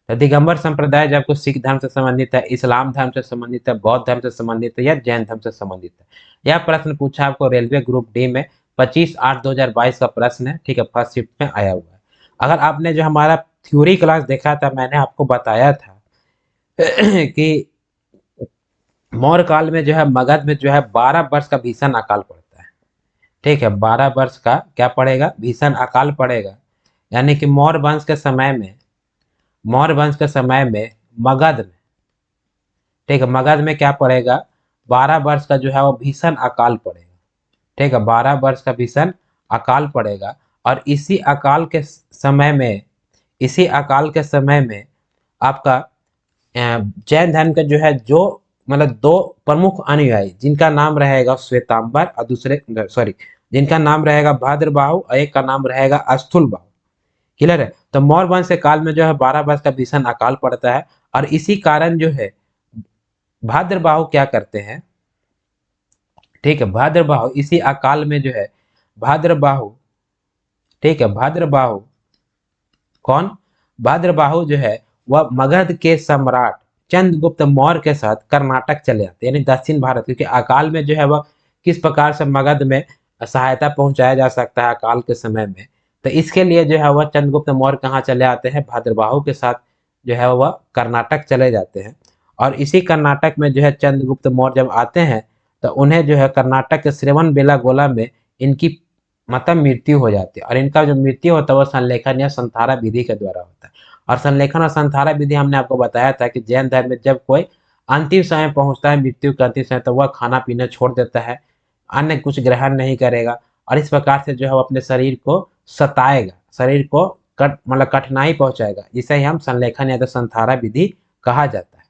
तो दिगंबर संप्रदाय जो आपको सिख धर्म से संबंधित है, इस्लाम धर्म से संबंधित है, बौद्ध धर्म से संबंधित है या जैन धर्म से संबंधित है? यह प्रश्न पूछा आपको रेलवे ग्रुप डी में 25/8/2022 का प्रश्न है। ठीक है, फर्स्ट शिफ्ट में आया हुआ है। अगर आपने जो हमारा थ्योरी क्लास देखा था, मैंने आपको बताया था कि मौर्य काल में जो है मगध में जो है 12 वर्ष का भीषण अकाल पड़ता है। ठीक है, 12 वर्ष का क्या पड़ेगा? भीषण अकाल पड़ेगा। यानी कि मौर्य वंश के समय में मगध में, ठीक है, मगध में क्या पड़ेगा? 12 वर्ष का जो है वो भीषण अकाल पड़ेगा। ठीक है, 12 वर्ष का भीषण अकाल पड़ेगा। और इसी अकाल के समय में आपका जैन धर्म के जो है जो मतलब 2 प्रमुख अनुयायी, जिनका नाम रहेगा श्वेतांबर और दूसरे सॉरी जिनका नाम रहेगा भद्रबाहु और एक का नाम रहेगा स्थूलबाहु। क्लियर है। तो मौर्य वंश के काल में जो है 12 वर्ष का भीषण अकाल पड़ता है और इसी कारण जो है भद्रबाहु क्या करते हैं? ठीक है, भद्रबाहु इसी अकाल में जो है भद्रबाहु, ठीक है, भद्रबाहु कौन? भद्रबाहु जो है वह मगध के सम्राट चंद्रगुप्त मौर्य के साथ कर्नाटक चले जाते हैं, यानी दक्षिण भारत, क्योंकि अकाल में जो है वह किस प्रकार से मगध में सहायता पहुंचाया जा सकता है अकाल के समय में, तो इसके लिए जो है वह चंद्रगुप्त मौर्य कहाँ चले आते हैं? भद्रबाहु के साथ जो है वह कर्नाटक चले जाते हैं। और इसी कर्नाटक में जो है चंद्रगुप्त मौर्य जब आते हैं तो उन्हें जो है कर्नाटक के श्रवणबेलागोला में इनकी मतलब मृत्यु हो जाती है। और इनका जो मृत्यु होता है वो संलेखन या संथारा विधि के द्वारा होता है। और संलेखन और संथारा विधि हमने आपको बताया था कि जैन धर्म में जब कोई अंतिम समय पहुंचता है, मृत्यु के अंतिम समय, तो वह खाना पीना छोड़ देता है, अन्य कुछ ग्रहण नहीं करेगा और इस प्रकार से जो है वो अपने शरीर को सताएगा, शरीर को मतलब कठिनाई पहुंचाएगा, जिसे ही हम संलेखन या तो संथारा विधि कहा जाता है।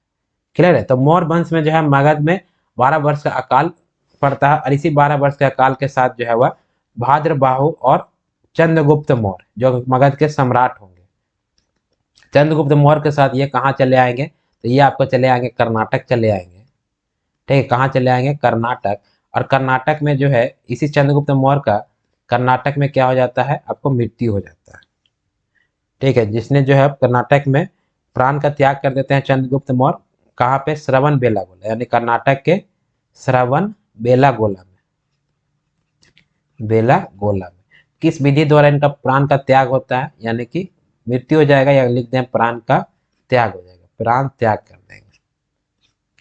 क्लियर है। तो मौर्य वंश में जो है मगध में 12 वर्ष का अकाल पड़ता है। और इसी 12 वर्ष के अकाल के साथ जो है वह भाद्रबाहु और चंद्रगुप्त मौर्य जो मगध के सम्राट होंगे, चंद्रगुप्त मौर्य के साथ ये कहाँ चले आएंगे, तो ये आपको चले आएंगे कर्नाटक चले आएंगे। ठीक है, कहाँ चले आएंगे, कर्नाटक। और कर्नाटक में जो है इसी चंद्रगुप्त मौर्य का कर्नाटक में क्या हो जाता है, आपको मृत्यु हो जाता है। ठीक है, जिसने जो है कर्नाटक में प्राण का त्याग कर देते हैं चंद्रगुप्त मौर्य, कहाँ पे, श्रवण बेलागोला, यानी कर्नाटक के श्रवण बेलागोला में, बेलागोला में। किस विधि द्वारा इनका प्राण का त्याग होता है, यानी कि मृत्यु हो जाएगा, या लिख दें प्राण का त्याग हो जाएगा, प्राण त्याग कर देंगे।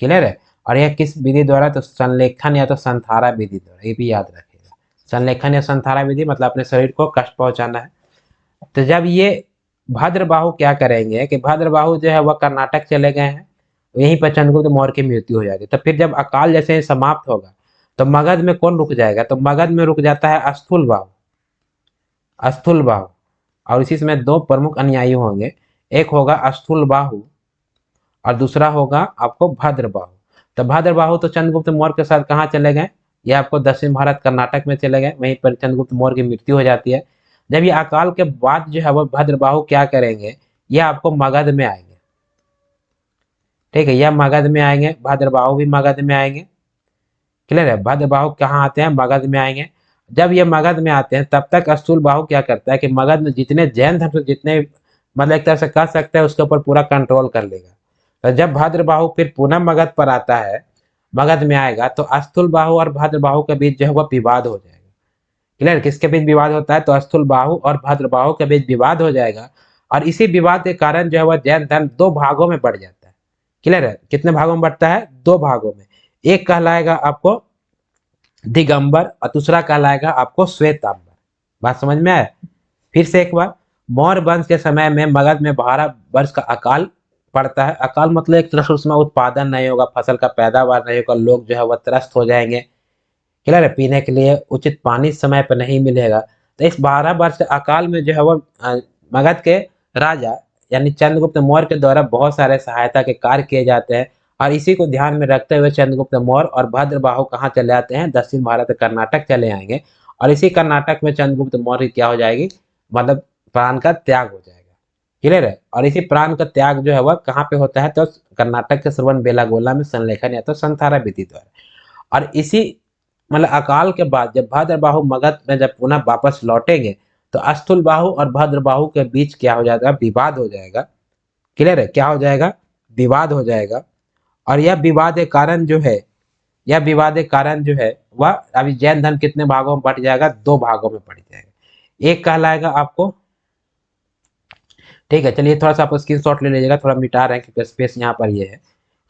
क्लियर है। और यह किस विधि द्वारा, तो संलेखन या तो संथारा विधि द्वारा, ये भी याद रखिएगा। संलेखन या संथारा विधि मतलब अपने शरीर को कष्ट पहुंचाना है। तो जब ये भद्रबाहु क्या करेंगे कि भद्रबाहु जो है वह कर्नाटक चले गए हैं, यहीं पर चंद्रगुप्त मौर्य की मृत्यु हो जाती है। तो फिर जब अकाल जैसे ही समाप्त होगा तो मगध में कौन रुक जाएगा, तो मगध में रुक जाता है अस्थूलबाहु, अस्थूलबाहु। और इसी समय दो प्रमुख अनुयायी होंगे, एक होगा अस्थूलबाहु और दूसरा होगा आपको भद्रबाहु। तो भद्रबाहु तो चंद्रगुप्त मौर्य के साथ कहाँ चले गए, ये आपको दक्षिण भारत कर्नाटक में चले गए, वहीं पर चंद्रगुप्त मौर्य की मृत्यु हो जाती है। जब ये अकाल के बाद जो है वह भद्रबाहु क्या करेंगे, ये आपको मगध में आएंगे। ठीक है, यह मगध में आएंगे, भद्रबाहु भी मगध में आएंगे। क्लियर है, भद्रबाहु कहाँ आते हैं, मगध में आएंगे। जब ये मगध में आते हैं तब तक अस्थूलबाहु क्या करता है कि मगध में जितने जैन धर्म से जितने, मतलब एक तरह से कह सकते हैं उसके ऊपर पूरा कंट्रोल कर लेगा। तो जब भद्रबाहु फिर पुनः मगध पर आता है, मगध में आएगा, तो अस्थूलबाहु और भद्रबाहु के बीच जो है वह विवाद हो जाएगा। क्लियर, किसके बीच विवाद होता है, तो अस्थूलबाहु और भद्रबाहु के बीच विवाद हो जाएगा। और इसी विवाद के कारण जो है वह जैन धर्म दो भागों में बढ़ जाता है। क्लियर है, कितने भागों में बढ़ता है, दो भागों में। एक कहलाएगा आपको दिगंबर और दूसरा कहलाएगा आपको श्वेतांबर। बात समझ में आए, फिर से एक बार। मौर्य वंश के समय में मगध में 12 वर्ष का अकाल पड़ता है। अकाल मतलब एक तरह से उसमें उत्पादन नहीं होगा, फसल का पैदावार नहीं होगा, लोग जो है वह त्रस्त हो जाएंगे। क्लियर है, पीने के लिए उचित पानी समय पर नहीं मिलेगा। तो इस 12 वर्ष के अकाल में जो है वह मगध के राजा यानी चंद्रगुप्त मौर्य के द्वारा बहुत सारे सहायता के कार्य किए जाते हैं। और इसी को ध्यान में रखते हुए चंद्रगुप्त मौर्य और भद्रबाहु कहाँ चले आते हैं, दक्षिण भारत कर्नाटक चले आएंगे। और इसी कर्नाटक में चंद्रगुप्त मौर्य क्या हो जाएगी, मतलब प्राण का त्याग हो जाएगा। क्लियर है, और इसी प्राण का त्याग जो है वह कहाँ पे होता है, तो कर्नाटक के श्रवण बेलागोला में संलेखन या तो संथारा विधि द्वारा। और इसी मतलब अकाल के बाद जब भद्रबाहु मगध में जब पुनः वापस लौटेंगे तो अस्थूलबाहु और भद्रबाहु के बीच क्या हो जाएगा, विवाद हो जाएगा। क्लियर है, क्या हो जाएगा, विवाद हो जाएगा। और यह विवाद के कारण जो है, यह विवाद के कारण जो है वह अभी जैन धर्म कितने भागों में बट जाएगा, दो भागों में बढ़ जाएगा। एक कहलाएगा आपको, ठीक है, चलिए थोड़ा सा आप स्क्रीनशॉट ले लीजिएगा, थोड़ा मिटा रहे हैं क्योंकि स्पेस यहाँ पर ये है।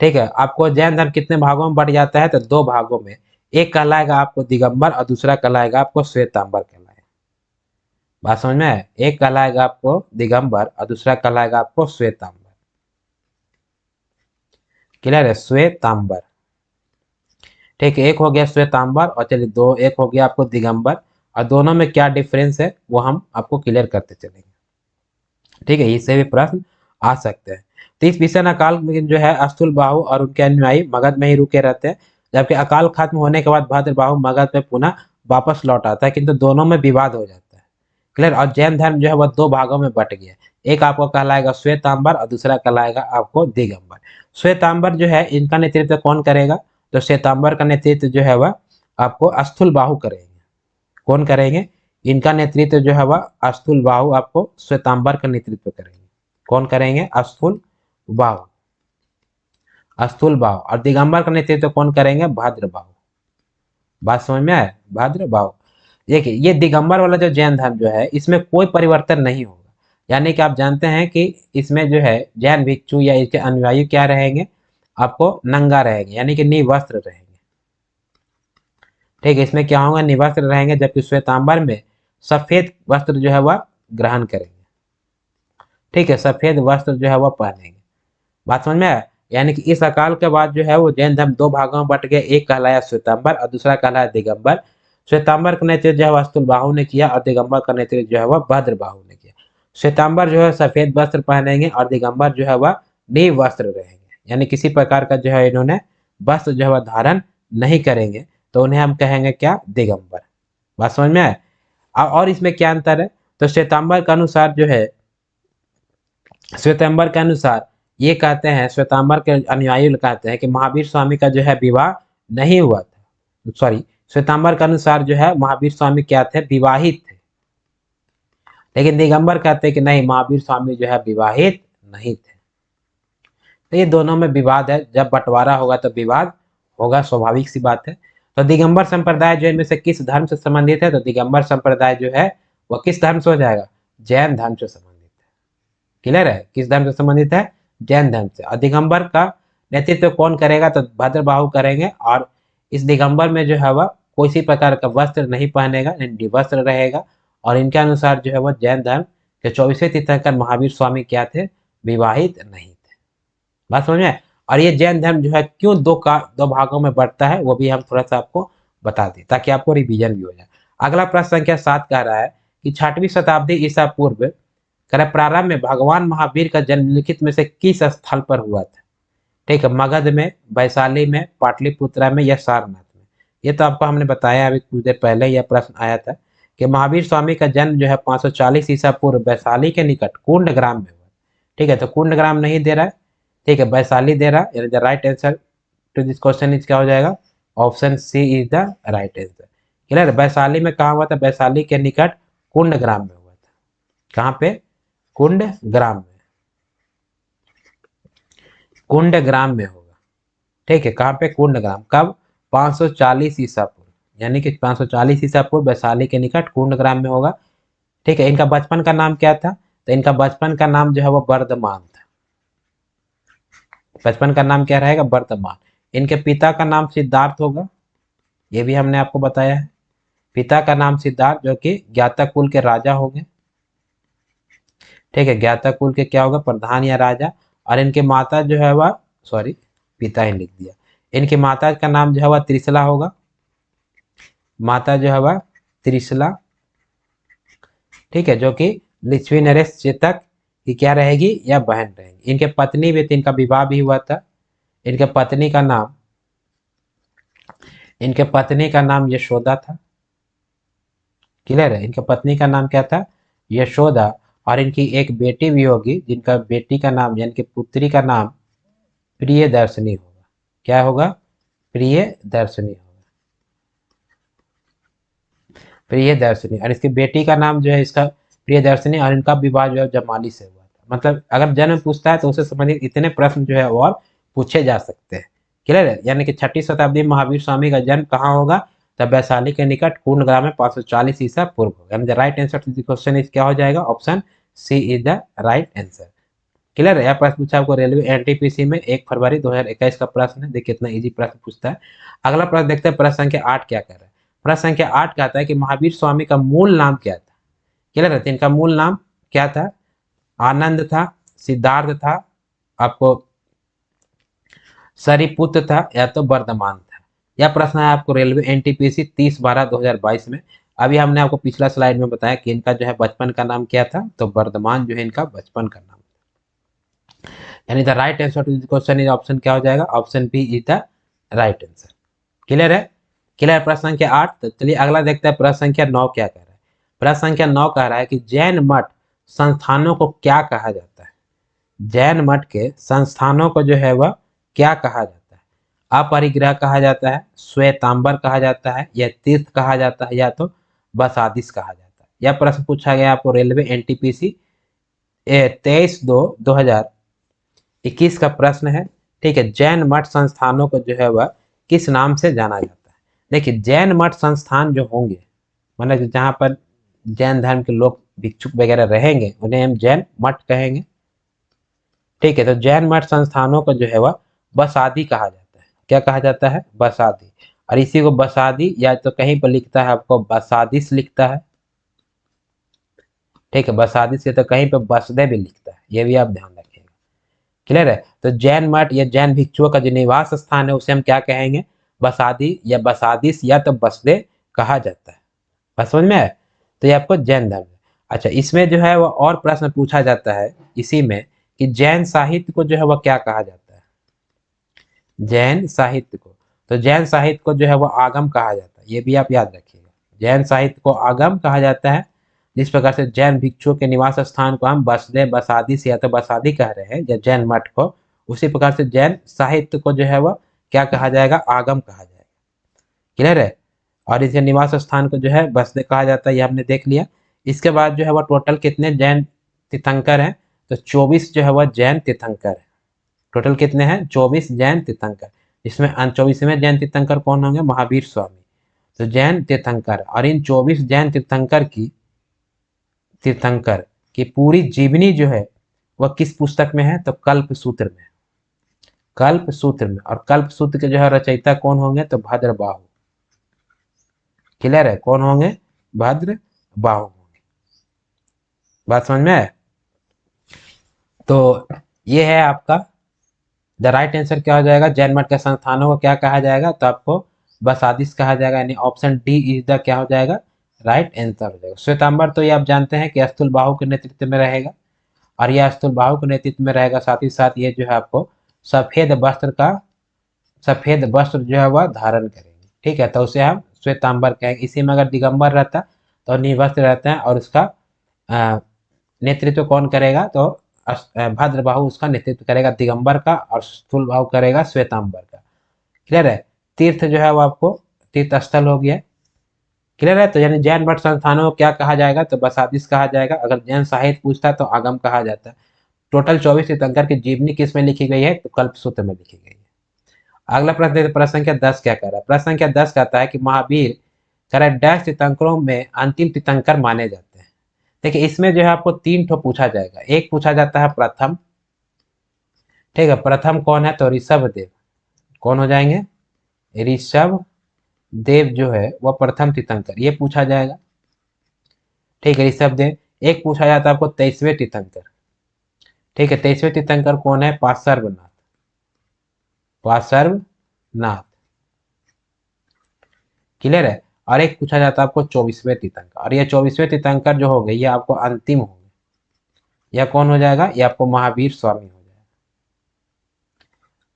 ठीक है, आपको जैन धर्म कितने भागों में बढ़ जाता है, तो दो भागों में। एक कहलाएगा आपको दिगंबर और दूसरा कहलाएगा आपको श्वेतांबर कहलाएगा। बात समझ में है, एक कहलाएगा आपको दिगंबर और दूसरा कहलाएगा आपको श्वेतांबर। क्लियर है, श्वेतांबर। ठीक है, एक हो गया श्वेतांबर और चलिए दो, एक हो गया आपको दिगंबर। और दोनों में क्या डिफरेंस है वो हम आपको क्लियर करते चलेंगे। ठीक है, इससे भी प्रश्न आ सकते हैं। तो इस भीषण अकाल में जो है अस्थूलबाहु और उनके अनुयायी मगध में ही रुके रहते हैं, जबकि अकाल खत्म होने के बाद भद्रबाहु मगध में पुनः वापस लौट आता है, किंतु दोनों में विवाद हो जाता है। क्लियर, और जैन धर्म जो है वह दो भागों में बट गया, एक आपको कहलाएगा श्वेतांबर और दूसरा कहलाएगा आपको दिगंबर। श्वेतांबर जो है इनका नेतृत्व कौन करेगा, तो श्वेतांबर का नेतृत्व जो है वह आपको अस्थूलबाहु करेंगे। कौन करेंगे, इनका नेतृत्व जो है वह अस्थूलबाहु आपको श्वेतांबर का नेतृत्व करेंगे। कौन करेंगे, अस्थूलबाहु, अस्थूलबाहु। और दिगंबर का नेतृत्व कौन करेंगे, भद्रबाहु। बात समझ में आए, भद्रबाहु। देखिए ये दिगंबर वाला जो जैन धर्म जो है इसमें कोई परिवर्तन नहीं होगा, यानी कि आप जानते हैं कि इसमें जो है जैन भिक्षु या इसके अनुयायी क्या रहेंगे, आपको नंगा रहेंगे, यानी कि निवस्त्र रहेंगे। ठीक है, इसमें क्या होगा, निवस्त्र रहेंगे, जबकि श्वेतांबर में सफेद वस्त्र जो है वह ग्रहण करेंगे। ठीक है, सफेद वस्त्र जो है वह पहनेंगे। बात समझ में आया, यानी कि इस अकाल के बाद जो है वो जैन धर्म दो भागों में बट गए, एक कहलाया श्वेतांबर और दूसरा कहलाया दिगंबर। श्वेतांबर का नेतृत्व जो है अस्थूलबाहु ने किया और दिगंबर का नेतृत्व जो है वह भद्रबाहु ने किया। श्वेतांबर जो है सफेद वस्त्र पहनेंगे और दिगंबर जो है वह नील वस्त्र रहेंगे, यानी किसी प्रकार का जो है इन्होंने वस्त्र जो है वह धारण नहीं करेंगे तो उन्हें हम कहेंगे क्या, दिगंबर। बात समझ में आए। और इसमें क्या अंतर है, तो श्वेतांबर के अनुसार जो है, श्वेतांबर के अनुसार ये कहते हैं, श्वेतांबर के अनुयायी कहते हैं कि महावीर स्वामी का जो है विवाह नहीं हुआ था। सॉरी, श्वेतांबर के अनुसार जो है महावीर स्वामी क्या थे, विवाहित थे। लेकिन दिगंबर कहते हैं कि नहीं, महावीर स्वामी जो है विवाहित नहीं थे। तो ये दोनों में विवाद है, जब बंटवारा होगा तो विवाद होगा, स्वाभाविक सी बात है। तो दिगंबर संप्रदाय जो इनमें से किस धर्म से संबंधित है, तो दिगंबर संप्रदाय जो है वह किस धर्म से हो जाएगा, जैन धर्म से संबंधित है। क्लियर है, किस धर्म से संबंधित है, जैन धर्म से। और दिगंबर का नेतृत्व कौन करेगा, तो भद्रबाहु करेंगे। और इस दिगंबर में जो है वह किसी प्रकार का वस्त्र नहीं पहनेगा, वस्त्र रहेगा। और इनके अनुसार जो है वह जैन धर्म के 24वें तीर्थंकर महावीर स्वामी क्या थे, विवाहित नहीं थे। बात समझ में। और ये जैन धर्म जो है क्यों दो भागों में बढ़ता है, वो भी हम थोड़ा सा आपको बता दें ताकि आपको रिवीजन भी हो जाए। अगला प्रश्न संख्या 7 कह रहा है कि 6वीं शताब्दी ईसा पूर्व प्रारंभ में भगवान महावीर का जन्म निम्नलिखित में से किस स्थल पर हुआ था। ठीक है, मगध में, वैशाली में, पाटलिपुत्रा में या सारनाथ में। ये तो आपको हमने बताया अभी कुछ देर पहले, यह प्रश्न आया था कि महावीर स्वामी का जन्म जो है 540 ईसा पूर्व वैशाली के निकट कुंड ग्राम में हुआ। ठीक है, तो कुंड ग्राम नहीं दे रहा है, ठीक है, वैशाली दे रहा है। The right answer to this question is क्या हो जाएगा, option C is the right answer. Clear, Vaishali में कहा हुआ था, वैशाली के निकट कुंड ग्राम में हुआ था। कहाँ पे, कुंड ग्राम में, कुंड ग्राम में होगा। ठीक है, कहाँ पे, कुंड ग्राम। कब, 540 ईसा पूर्व, यानी कि 540 ईसा पूर्व वैशाली के निकट कुंड ग्राम में होगा। ठीक है, इनका बचपन का नाम क्या था, तो इनका बचपन का नाम जो है वो वर्धमान था। बचपन का नाम क्या रहेगा, वर्धमान। इनके पिता का नाम सिद्धार्थ होगा, ये भी हमने आपको बताया है। पिता का नाम सिद्धार्थ, जो कि ज्ञाता कुल के राजा होंगे। ठीक है, ज्ञाता कुल के क्या होगा, प्रधान या राजा। और इनके माता जो है वह, सॉरी पिता ही लिख दिया, इनकी माता का नाम जो है वह त्रिशला होगा। माता जो है वह त्रिशला, ठीक है, जो कि लिच्छवी नरेश चेतक की क्या रहेगी, या बहन रहेगी। इनके पत्नी भी थी, इनका विवाह भी हुआ था। इनके पत्नी का नाम, इनके पत्नी का नाम यशोदा था। क्लियर है, इनके पत्नी का नाम क्या था, यशोदा। और इनकी एक बेटी भी होगी, जिनका बेटी का नाम यानी कि पुत्री का नाम प्रियदर्शनी होगा। क्या होगा, प्रियदर्शनी होगा, प्रियदर्शनी। और इसकी बेटी का नाम जो है इसका प्रियदर्शनी। और इनका विवाह जो है जमाली से हुआ था। मतलब अगर जन्म पूछता है तो उससे संबंधित इतने प्रश्न जो है और पूछे जा सकते हैं। क्लियर है, यानी कि 6वीं शताब्दी में महावीर स्वामी का जन्म कहाँ होगा, तब वैशाली के निकट कुंड ग्राम में 540 ईसा पूर्व होगा। यानी the right answer to the question is क्या हो जाएगा, option C is the right answer. Clear है, यह प्रश्न पूछा आपको रेलवे एनटीपीसी में 1 फरवरी 2021 का प्रश्न है। देखिए कितना इजी प्रश्न पूछता है। अगला प्रश्न देखते हैं, प्रश्न संख्या 8 क्या कर रहा है। प्रश्न संख्या 8 कहता है कि महावीर स्वामी का मूल नाम क्या था। क्लियर है, इनका मूल नाम क्या था, आनंद था, सिद्धार्थ था, आपको सरिपुत्र था, या तो वर्धमान था। यह प्रश्न है आपको रेलवे एनटीपीसी 30/12/2022 में। अभी हमने आपको पिछला स्लाइड में बताया कि इनका जो है बचपन का नाम क्या था, तो वर्धमान जो है इनका बचपन का नाम, यानी the right answer to this question is option क्या हो जाएगा, option B is the right answer. Clear है, क्लियर प्रश्न संख्या 8। तो चलिए अगला देखते हैं, प्रश्न संख्या 9 क्या कह रहा है। प्रश्न संख्या 9 कह रहा है कि जैन मठ संस्थानों को क्या कहा जाता है। जैन मठ के संस्थानों को जो है वह क्या कहा जाता है। अपरिग्रह कहा जाता है, श्वेतांबर कहा जाता है, या तीर्थ कहा जाता है, या तो बसादिश कहा जाता है। यह प्रश्न पूछा गया आपको रेलवे एनटीपीसी 23/2/2021 का प्रश्न है। ठीक है, जैन मठ संस्थानों को जो है वह किस नाम से जाना जाता है। देखिए जैन मठ संस्थान जो होंगे, मतलब जहाँ पर जैन धर्म के लोग भिक्षुक वगैरह रहेंगे, उन्हें हम जैन मठ कहेंगे। ठीक है, तो जैन मठ संस्थानों को जो है वह बसादी कहा जाता है। क्या कहा जाता है, बसादी। और इसी को बसादी, या तो कहीं पर लिखता है आपको बसादिस लिखता है। ठीक है, बसादिस से तो कहीं पर बसदे भी लिखता है, ये भी आप ध्यान रखिएगा। क्लियर है, तो जैन मठ या जैन भिक्षुओं का जो निवास स्थान है उसे हम क्या कहेंगे, बसादी या बसादिस या तो बसदे कहा जाता है। बस समझ में आया, तो ये आपको जैन धर्म है। अच्छा, इसमें जो है वो और प्रश्न पूछा जाता है इसी में कि जैन साहित्य को जो है वह क्या कहा जाता है, जैन साहित्य को। तो जैन साहित्य को जो है वो आगम कहा जाता है, ये भी आप याद रखिएगा। जैन साहित्य को आगम कहा जाता है। जिस प्रकार से जैन भिक्षुओं के निवास स्थान को हम बसदे बसादी से या तो बसादी कह रहे हैं या जैन मठ को, उसी प्रकार से जैन साहित्य को जो है वह क्या कहा जाएगा, आगम कहा जाएगा। क्लियर है। और इसके निवास स्थान को जो है बसदे कहा जाता है, ये हमने देख लिया। इसके बाद जो है वह टोटल कितने जैन तीर्थंकर हैं, तो 24 जो है वह जैन तीर्थंकर है। टोटल कितने हैं, 24 जैन तीर्थंकर। इसमें 24वें जैन तीर्थंकर कौन होंगे, महावीर स्वामी। तो जैन तीर्थंकर, और इन 24 जैन तीर्थंकर की पूरी जीवनी जो है वह किस पुस्तक में है, तो कल्प सूत्र में। कल्प सूत्र में। और कल्प सूत्र के जो है रचयिता कौन होंगे, तो भद्रबाहु। क्लियर है, कौन होंगे, भद्रबाहु होंगे। बात समझ में आए। तो ये है आपका द राइट आंसर क्या हो जाएगा, जैन मठ के संस्थानों को क्या कहा जाएगा, तो आपको बसादिस कहा जाएगा, यानी ऑप्शन डी इज द क्या हो जाएगा, राइट आंसर हो जाएगा। श्वेतांबर तो ये आप जानते हैं कि अस्तुलबाहु के नेतृत्व में रहेगा, और यह अस्तुलबाहु के नेतृत्व में रहेगा। साथ ही साथ ये जो है आपको सफेद वस्त्र जो है वह धारण करेंगे। ठीक है, तो उसे हम श्वेतांबर कहेंगे। इसी में अगर दिगंबर रहता तो निर्वस्त्र रहते हैं, और उसका नेतृत्व कौन करेगा, तो भद्रबाहु उसका नेतृत्व करेगा दिगंबर का, और स्थूलबाहु करेगा श्वेतांबर का। क्लियर है। तीर्थ जो है वो आपको तीर्थ स्थल हो गया। क्लियर है। तो यानी जैन मठ संस्थानों को क्या कहा जाएगा, तो बसादिस कहा जाएगा। अगर जैन साहित्य पूछता है तो आगम कहा जाता है। टोटल 24 तीर्थंकर की जीवनी किस में लिखी गई है, तो कल्पसूत्र में लिखी गई है। अगला प्रश्न, प्रश्न संख्या 10 क्या कह रहा है। प्रश्न संख्या 10 कहता है कि महावीर डैश तीर्थंकरों में अंतिम तीर्थंकर माने जाते हैं। देखिए इसमें जो है आपको 3 ठो पूछा जाएगा। एक पूछा जाता है प्रथम। ठीक है, प्रथम कौन है, तो ऋषभ देव। कौन हो जाएंगे, ऋषभ देव जो है वह प्रथम तीर्थंकर, ये पूछा जाएगा। ठीक है, ऋषभ देव। एक पूछा जाता है आपको 23वें तीर्थंकर। ठीक है, 23वें तीर्थंकर कौन है, पार्श्वनाथ। पार्श्वनाथ। क्लियर है। और एक पूछा जाता है आपको 24वें तीर्थंकर, और ये 24वें तीर्थंकर जो हो गए ये आपको अंतिम होंगे। यह कौन हो जाएगा, ये आपको महावीर स्वामी हो जाएगा।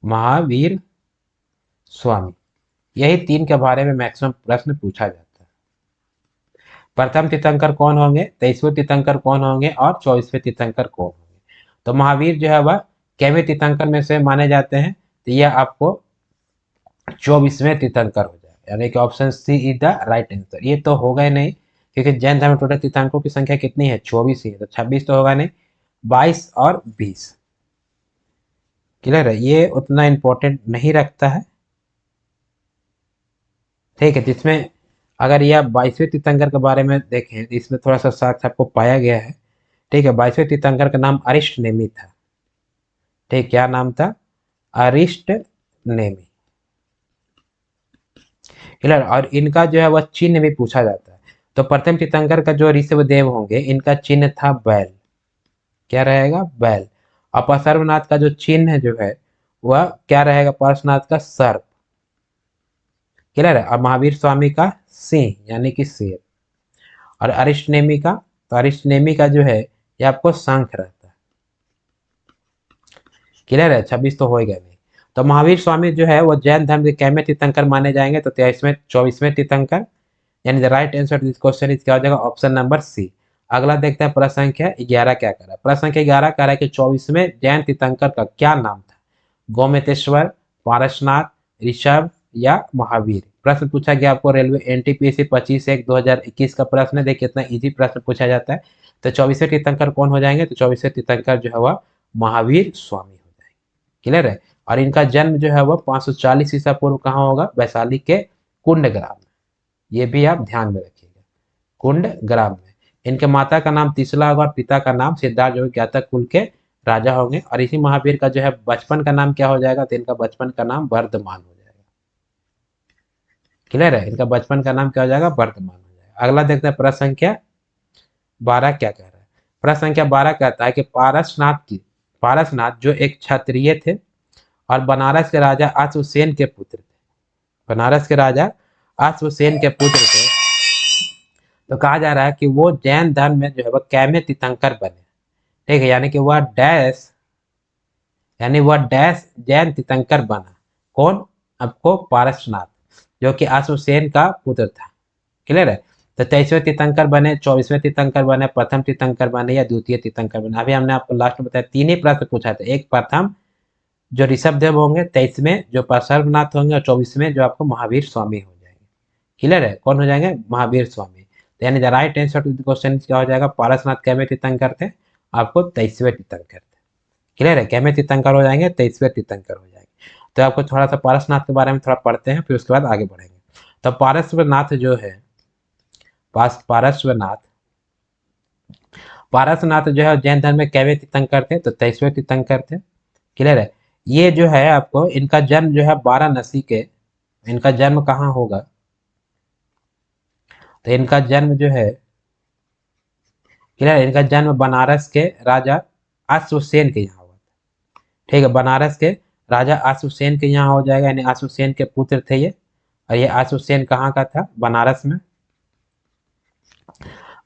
महावीर स्वामी। यही 3 के बारे में मैक्सिमम प्रश्न पूछा जाता है। प्रथम तीर्थंकर कौन होंगे, 23वें तीर्थंकर कौन होंगे, और 24वें तीर्थंकर कौन होंगे। तो महावीर जो है वह कैवें तीर्थंकर में से माने जाते हैं, तो यह आपको 24वें तीर्थंकर हो जाएगा, यानी कि option C is the right answer. ये तो होगा ही नहीं, क्योंकि जैन धर्म में टोटल तीर्थंकरों की संख्या कितनी है, 24 ही है, तो 26 तो होगा नहीं, 22 और 20। क्लियर है, ये उतना इंपॉर्टेंट नहीं रखता है। ठीक है, जिसमें अगर यह 22वें तीर्थंकर के बारे में देखें तो इसमें थोड़ा सा साक्ष आपको पाया गया है। ठीक है, 22वें तीर्थंकर का नाम अरिष्ट नेमि था। ठीक, क्या नाम था, अरिष्ट नेमि। क्लियर। और इनका जो है वह चिन्ह भी पूछा जाता है। तो प्रथम तीर्थंकर का जो ऋषभ देव होंगे, इनका चिन्ह था बैल। क्या रहेगा, बैल। और पार्श्वनाथ का जो चिन्ह जो है वह क्या रहेगा, पार्श्वनाथ का सर्प। क्लियर है। और महावीर स्वामी का सिंह, यानी कि शेर। और अरिष्ट नेमि का, तो अरिष्ट नेमि का जो है ये आपको शंख रहता है। क्लियर है, 26 तो हो गया नहीं। तो महावीर स्वामी जो है वो जैन धर्म के कैमे तीर्थंकर माने जाएंगे, तो 23वें 24वें तीर्थंकर, यानी the right answer this question is क्या हो जाएगा, ऑप्शन नंबर सी। अगला देखते हैं प्रश्न संख्या 11 क्या कर रहा है। प्रश्न संख्या 11 कह रहा है कि 24वें जैन तीर्थंकर का क्या नाम था, गोमतेश्वर, पारसनाथ, ऋषभ या महावीर। प्रश्न पूछा गया आपको रेलवे एनटीपीसी 25/1/2021 का प्रश्न है। देखिए इतना इजी प्रश्न पूछा जाता है। तो 24वें तीर्थंकर कौन हो जाएंगे, तो 24वें तीर्थंकर जो है वह महावीर स्वामी हो जाएंगे। क्लियर है। और इनका जन्म जो है वह 540 ईसा पूर्व कहाँ होगा, वैशाली के कुंड ग्राम में। ये भी आप ध्यान में रखिएगा, कुंड ग्राम में। इनके माता का नाम तीसला होगा और पिता का नाम सिद्धार्थ, जो ज्ञातक कुल के राजा होंगे। और इसी महावीर का जो है बचपन का नाम क्या हो जाएगा, तो इनका बचपन का नाम वर्धमान हो जाएगा। क्लियर है, इनका बचपन का नाम क्या हो जाएगा, वर्धमान हो जाएगा। अगला देखते हैं प्रश्न संख्या 12 क्या कह रहा है। प्रश्न संख्या 12 कहता है कि पारसनाथ जो एक क्षत्रिय थे और बनारस के राजा अश्वसेन के पुत्र थे। बनारस के राजा अश्वसेन के पुत्र थे। तो कहा जा रहा है कि वो जैन धर्म में जो है वह कैमे तीर्थंकर बने। ठीक है, यानी कि वह डैश जैन तीर्थंकर बना। कौन, आपको पारसनाथ, जो कि अश्वसेन का पुत्र था। क्लियर है। तो 23वें तीर्थंकर बने, 24वें तीर्थंकर बने, प्रथम तीर्थंकर बने या द्वितीय तीर्थंकर बने। अभी हमने आपको लास्ट में बताया, तीन ही प्रश्न पूछा था, एक प्रथम जो ऋषभदेव होंगे, 23वें जो पार्श्वनाथ होंगे, और 24वें जो आपको महावीर स्वामी हो जाएंगे। क्लियर है, कौन हो जाएंगे? महावीर स्वामी। तो यानी the right answer to the question क्या हो जाएगा? पारसनाथ कैमे तीर्थंकर थे? आपको 23वें तीर्थंकर थे। क्लियर है, कैमे तीर्थंकर हो जाएंगे, 23वें तीर्थंकर हो जाएंगे। तो आपको थोड़ा सा पारसनाथ के बारे में थोड़ा पढ़ते हैं, फिर उसके बाद आगे बढ़ेंगे। तो पारसनाथ जो है, पारसनाथ पारसनाथ जो है जैन धर्म में कैवे तीर्थंकर थे? तो 23वें तीर्थंकर थे। क्लियर है। ये जो है आपको, इनका जन्म जो है वाराणसी के, इनका जन्म कहाँ होगा? तो इनका जन्म जो है, क्लियर है, इनका जन्म बनारस के राजा अश्वसेन के यहाँ हुआ था। ठीक है, बनारस के राजा अश्वसेन के यहाँ हो जाएगा, यानी अश्वसेन के पुत्र थे ये। और ये अश्वसेन कहाँ का था? बनारस में।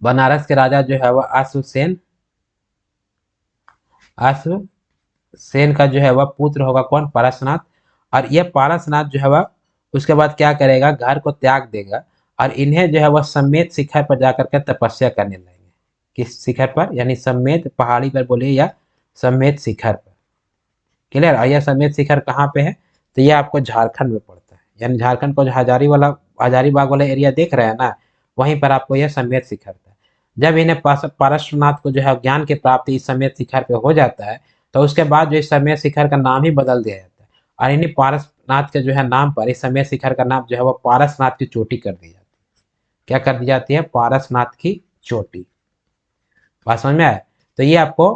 बनारस के राजा जो है वह अश्वसेन, अश्वसेन का जो है वह पुत्र होगा कौन? पारसनाथ। और यह पारसनाथ जो है वह उसके बाद क्या करेगा? घर को त्याग देगा और इन्हें जो है वह सम्मेत शिखर पर जाकर के तपस्या करने लगेंगे। किस शिखर पर? यानी सम्मेत पहाड़ी पर बोलिए, या सम्मेत शिखर पर। क्लियर। और यह सम्मेत शिखर कहाँ पे है? तो यह आपको झारखंड में पड़ता है, यानी झारखंड को जो हजारीबाग वाला एरिया देख रहे हैं ना, वहीं पर आपको यह सम्मेत शिखर था। जब इन्हें पारसनाथ को जो है ज्ञान की प्राप्ति इस सम्मेत शिखर पे हो जाता है, तो उसके बाद जो इस सम्मेत शिखर का नाम ही बदल दिया जाता है, और इन्हीं पारसनाथ के जो है नाम पर इस सम्मेत शिखर का नाम जो है वो पारसनाथ की चोटी कर दी जाती है। क्या कर दी जाती है? पारसनाथ की चोटी। बात समझ में आया? तो ये आपको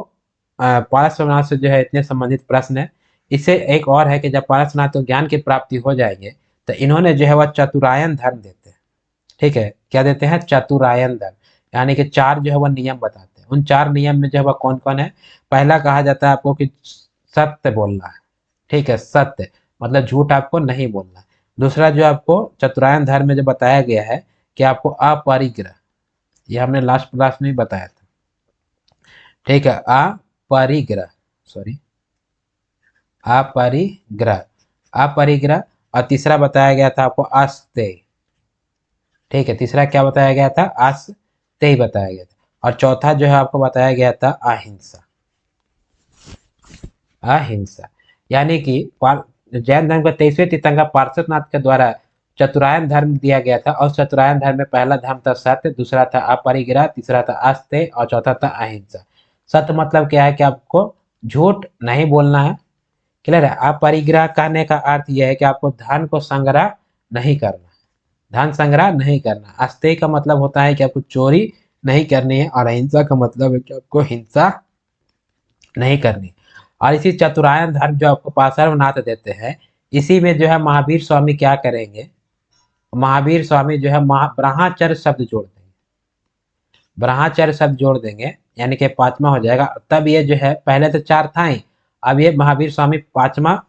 पारसनाथ से जो है इतने संबंधित प्रश्न है। इससे एक और है कि जब पारसनाथ को ज्ञान की प्राप्ति हो जाएंगे, तो इन्होंने जो है वह चतुरायन धर्म देते हैं। ठीक है, क्या देते हैं? चतुरायन धर्म, यानी कि चार जो है वह नियम बताते हैं। उन चार नियम में जो है वह कौन कौन है? पहला कहा जाता है आपको कि सत्य बोलना है। ठीक है, सत्य मतलब झूठ आपको नहीं बोलना है। दूसरा जो आपको चतुरायन धर्म में जो बताया गया है कि आपको अपरिग्रह, ये हमने लास्ट क्लास में ही बताया था। ठीक है, अपरिग्रह, सॉरी, अपरिग्रह, अपरिग्रह। और तीसरा बताया गया था आपको आस्तेय। ठीक है, तीसरा क्या बताया गया था? आस्तेय बताया गया था। और चौथा जो है आपको बताया गया था अहिंसा। अहिंसा, यानी कि जैन धर्म का 23वें तीर्थंकर पार्श्वनाथ के द्वारा चतुरायन धर्म दिया गया था। और चतुरायन धर्म में पहला धर्म था सत्य, दूसरा था अपरिग्रह, तीसरा था आस्तेय और चौथा था अहिंसा। सत्य मतलब क्या है? कि आपको झूठ नहीं बोलना है। क्लियर है। अपरिग्रह कहने का अर्थ यह है कि आपको धन को संग्रह नहीं करना, धन संग्रह नहीं करना। आस्तेय का मतलब होता है कि आपको चोरी नहीं करनी है, और अहिंसा का मतलब है कि आपको हिंसा नहीं करनी। और इसी चतुरायन धर्म जो आपको पार्श्वनाथ देते हैं, इसी में जो है महावीर स्वामी क्या करेंगे? महावीर स्वामी जो है ब्रह्मचर्य शब्द जोड़ देंगे, ब्रह्मचर्य शब्द जोड़ देंगे, यानी कि पांचवा हो जाएगा। तब ये जो है, पहले तो चार था ही, अब ये महावीर स्वामी पांचवा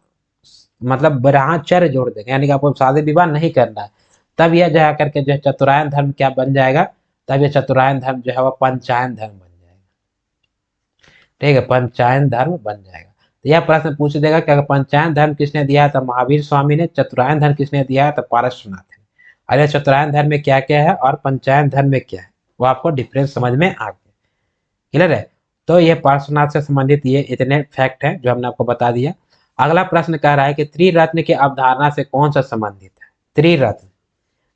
मतलब ब्रह्मचर्य जोड़ देंगे, यानी कि आपको शादी विवाह नहीं करना है। तब यह जो है करके जो है चतुरायन धर्म क्या बन जाएगा? तब ये चतुरायन धर्म जो है वह पंचायन धर्म बन जाएगा। ठीक है, पंचायन धर्म बन जाएगा। तो यह प्रश्न पूछ देगा कि अगर पंचायन धर्म किसने दिया है? तो महावीर स्वामी ने। चतुरायन धर्म किसने दिया है? तो पारसनाथ ने। अरे चतुरायन धर्म में क्या क्या है और पंचायन धर्म में क्या है, वो आपको डिफरेंस समझ में आ गया। क्लियर है। तो ये पार्श्वनाथ से संबंधित ये इतने फैक्ट हैं जो हमने आपको बता दिया। अगला प्रश्न कह रहा है कि त्रिरत्न की अवधारणा से कौन सा संबंधित है? त्रिरत्न,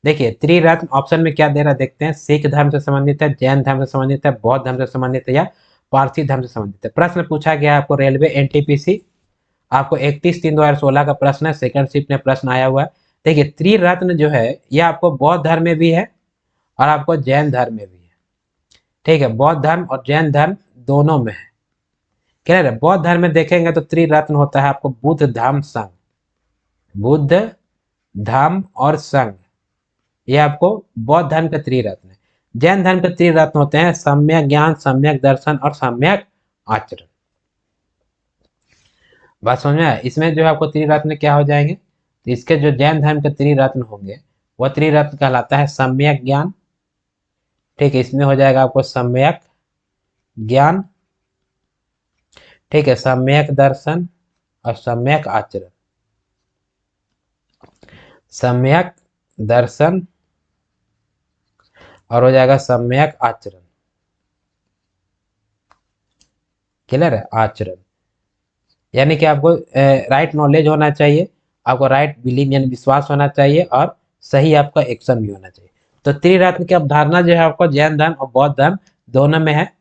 देखिए त्रिरत्न ऑप्शन में क्या दे रहा है देखते हैं। सिख धर्म से संबंधित है, जैन धर्म से संबंधित है, बौद्ध धर्म से संबंधित है, या पारसी धर्म से संबंधित है। प्रश्न पूछा गया है आपको रेलवे एनटीपीसी, आपको 31/3/2016 का प्रश्न है, सेकंड शिफ्ट में प्रश्न आया हुआ है। देखिए त्रिरत्न जो है यह आपको बौद्ध धर्म में भी है और आपको जैन धर्म में भी है। ठीक है, बौद्ध धर्म और जैन धर्म दोनों में है। क्लियर है। बौद्ध धर्म में देखेंगे तो त्रिरत्न होता है आपको बुद्ध धम्म संघ, बुद्ध धम्म और संघ, ये आपको बौद्ध धर्म के त्रिरत्न है। जैन धर्म के त्रिरत्न होते हैं सम्यक ज्ञान, सम्यक दर्शन और सम्यक आचरण। बात समझ में आया? इसमें जो है आपको त्रिरत्न क्या हो जाएंगे? तो इसके जो जैन धर्म के त्रिरत्न होंगे वह त्रिरत्न कहलाता है सम्यक ज्ञान। ठीक है, इसमें हो जाएगा आपको सम्यक ज्ञान, ठीक है, सम्यक दर्शन और सम्यक आचरण। सम्यक दर्शन और हो जाएगा सम्यक आचरण। क्लियर है, आचरण यानी कि आपको राइट नॉलेज होना चाहिए, आपको राइट बिलीव यानी विश्वास होना चाहिए, और सही आपका एक्शन भी होना चाहिए। तो त्रिरत्न की अवधारणा जो है आपको जैन धर्म और बौद्ध धर्म दोनों में है।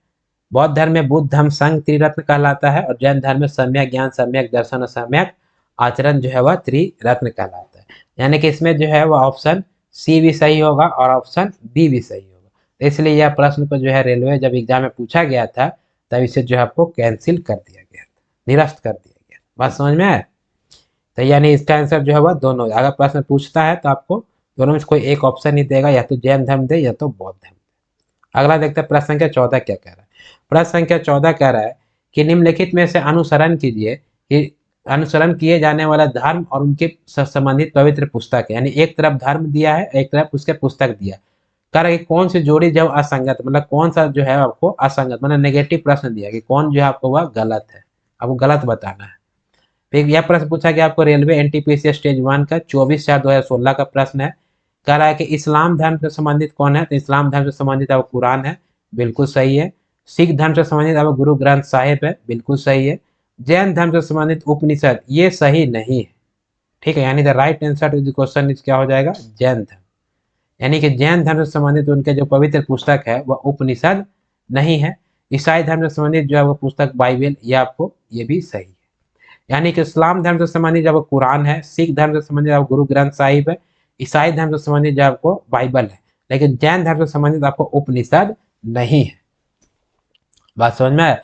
बौद्ध धर्म में बुद्ध धम्म संघ त्रिरत्न कहलाता है, और जैन धर्म में सम्यक ज्ञान, सम्यक दर्शन और सम्यक आचरण जो है वह त्रिरत्न कहलाता है। यानी कि इसमें जो है वह ऑप्शन सी भी सही होगा और ऑप्शन बी भी सही होगा। इसलिए यह प्रश्न को जो है रेलवे जब एग्जाम में पूछा गया था तब इसे जो है आपको कैंसिल कर दिया गया, निरस्त कर दिया गया। बात समझ में आए? तो यानी इसका आंसर जो है वह दोनों, अगर प्रश्न पूछता है तो आपको दोनों में से कोई एक ऑप्शन ही देगा, या तो जैन धर्म दे या तो बौद्ध धर्म। अगला देखते हैं प्रश्न संख्या 14 क्या कह रहा है। प्रश्न संख्या 14 कह रहा है कि निम्नलिखित में से अनुसरण कीजिए कि अनुसरण किए जाने वाला धर्म और उनके संबंधित पवित्र पुस्तक है। यानी एक तरफ धर्म दिया है, एक तरफ उसके पुस्तक दिया। कह रहा है कि कौन सी जोड़ी जब असंगत, मतलब कौन सा जो है आपको असंगत, मतलब नेगेटिव प्रश्न दिया कि कौन जो है आपको वह गलत है, आपको गलत बताना है। फिर यह प्रश्न पूछा गया आपको रेलवे एनटीपीसी स्टेज 1 का 24/4/2016 का प्रश्न है। कह रहा है कि इस्लाम धर्म से संबंधित कौन है, तो इस्लाम धर्म से संबंधित आपको कुरान है, बिल्कुल सही है। सिख धर्म से संबंधित आपको गुरु ग्रंथ साहिब है, बिल्कुल सही है। जैन धर्म से संबंधित उपनिषद, ये सही नहीं है। ठीक है, यानी the right answer to the question is क्या हो जाएगा, जैन धर्म। यानी कि जैन धर्म से संबंधित उनके जो पवित्र पुस्तक है वह उपनिषद नहीं है। ईसाई धर्म से संबंधित जो है वो पुस्तक बाइबल, ये आपको ये भी सही है। यानी कि इस्लाम धर्म से संबंधित जो कुरान है, सिख धर्म से संबंधित आपको गुरु ग्रंथ साहिब है, ईसाई धर्म से संबंधित जो आपको बाइबल है, लेकिन जैन धर्म से संबंधित आपको उपनिषद नहीं है। बात समझ में आया?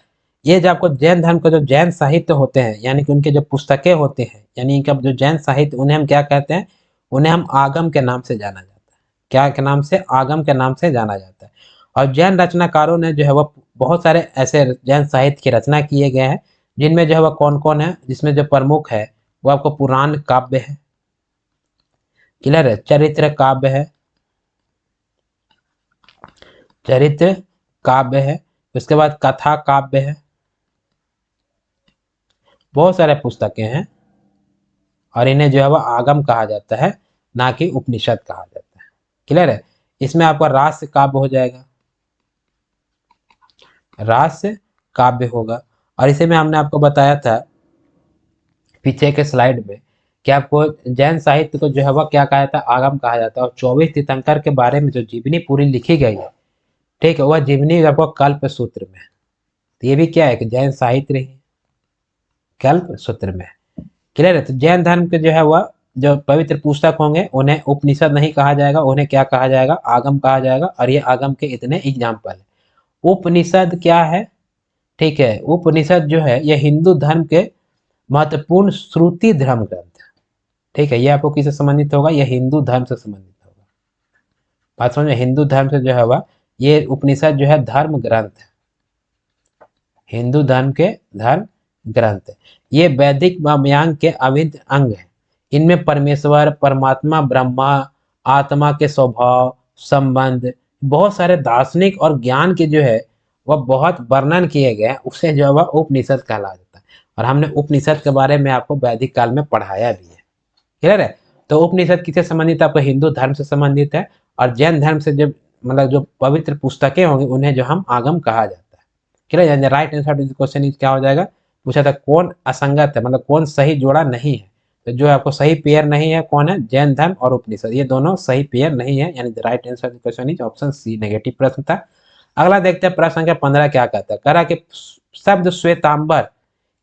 ये जो आपको जैन धर्म के जो जैन साहित्य होते हैं, यानी कि उनके जो पुस्तकें होते हैं, यानी इनका जो जैन साहित्य, उन्हें हम क्या कहते हैं, उन्हें हम आगम के नाम से जाना जाता है। क्या के नाम से, आगम के नाम से जाना जाता है। और जैन रचनाकारों ने जो है वह बहुत सारे ऐसे जैन साहित्य की रचना किए गए हैं, जिनमें जो है वह कौन कौन है, जिसमें जो प्रमुख है वो आपको पुराण काव्य है, क्लियर है, चरित्र काव्य है, चरित्र काव्य है, उसके बाद कथा काव्य है, बहुत सारे पुस्तकें हैं, और इन्हें जो है वह आगम कहा जाता है, ना कि उपनिषद कहा जाता है। क्लियर है? इसमें आपका रास्य काव्य हो जाएगा, रास्य काव्य होगा। और इसे में हमने आपको बताया था पीछे के स्लाइड में कि आपको जैन साहित्य को जो है वह क्या कहा जाता है, आगम कहा जाता है। और 24 तीर्थंकर के बारे में जो जीवनी पूरी लिखी गई है, ठीक है, वह जीवनी आपको कल्प सूत्र में है। तो ये भी क्या है कि जैन साहित्य रही, कल्प सूत्र में। क्लियर है? तो जैन धर्म के जो है वह जो पवित्र पुस्तक होंगे उन्हें उपनिषद नहीं कहा जाएगा, उन्हें क्या कहा जाएगा, आगम कहा जाएगा। और ये आगम के इतने एग्जाम्पल है। उपनिषद क्या है, ठीक है, उपनिषद जो है यह हिंदू धर्म के महत्वपूर्ण श्रुति धर्म ग्रंथ है। ठीक है, ये आपको किससे संबंधित होगा, यह हिंदू धर्म से संबंधित होगा। बात समझ में? हिंदू धर्म से जो है वह ये उपनिषद जो है धर्म ग्रंथ है, हिंदू धर्म के धर्म ग्रंथ है। ये वैदिक वामयांग के अभिन्न अंग है। इनमें परमेश्वर, परमात्मा, ब्रह्मा, आत्मा के स्वभाव, संबंध, बहुत सारे दार्शनिक और ज्ञान के जो है वह बहुत वर्णन किए गए हैं। उसे जो है वह उपनिषद कहला जाता है। और हमने उपनिषद के बारे में आपको वैदिक काल में पढ़ाया भी है। क्लियर है? तो उपनिषद किससे संबंधित है, आपको हिंदू धर्म से संबंधित है। और जैन धर्म से जब मतलब जो पवित्र पुस्तकें होंगी उन्हें जो हम आगम कहा जाता है। Clear? Right answer to question क्या हो जाएगा, पूछा था कौन असंगत है, मतलब कौन सही जोड़ा नहीं है। तो जो आपको सही पेयर नहीं है कौन है, जैन धर्म और उपनिषद, ये दोनों सही पेयर नहीं है। यानी right answer question is option C, negative प्रश्न था। अगला देखते हैं प्रश्न संख्या 15 क्या कहता है। कह रहा कि शब्द श्वेतांबर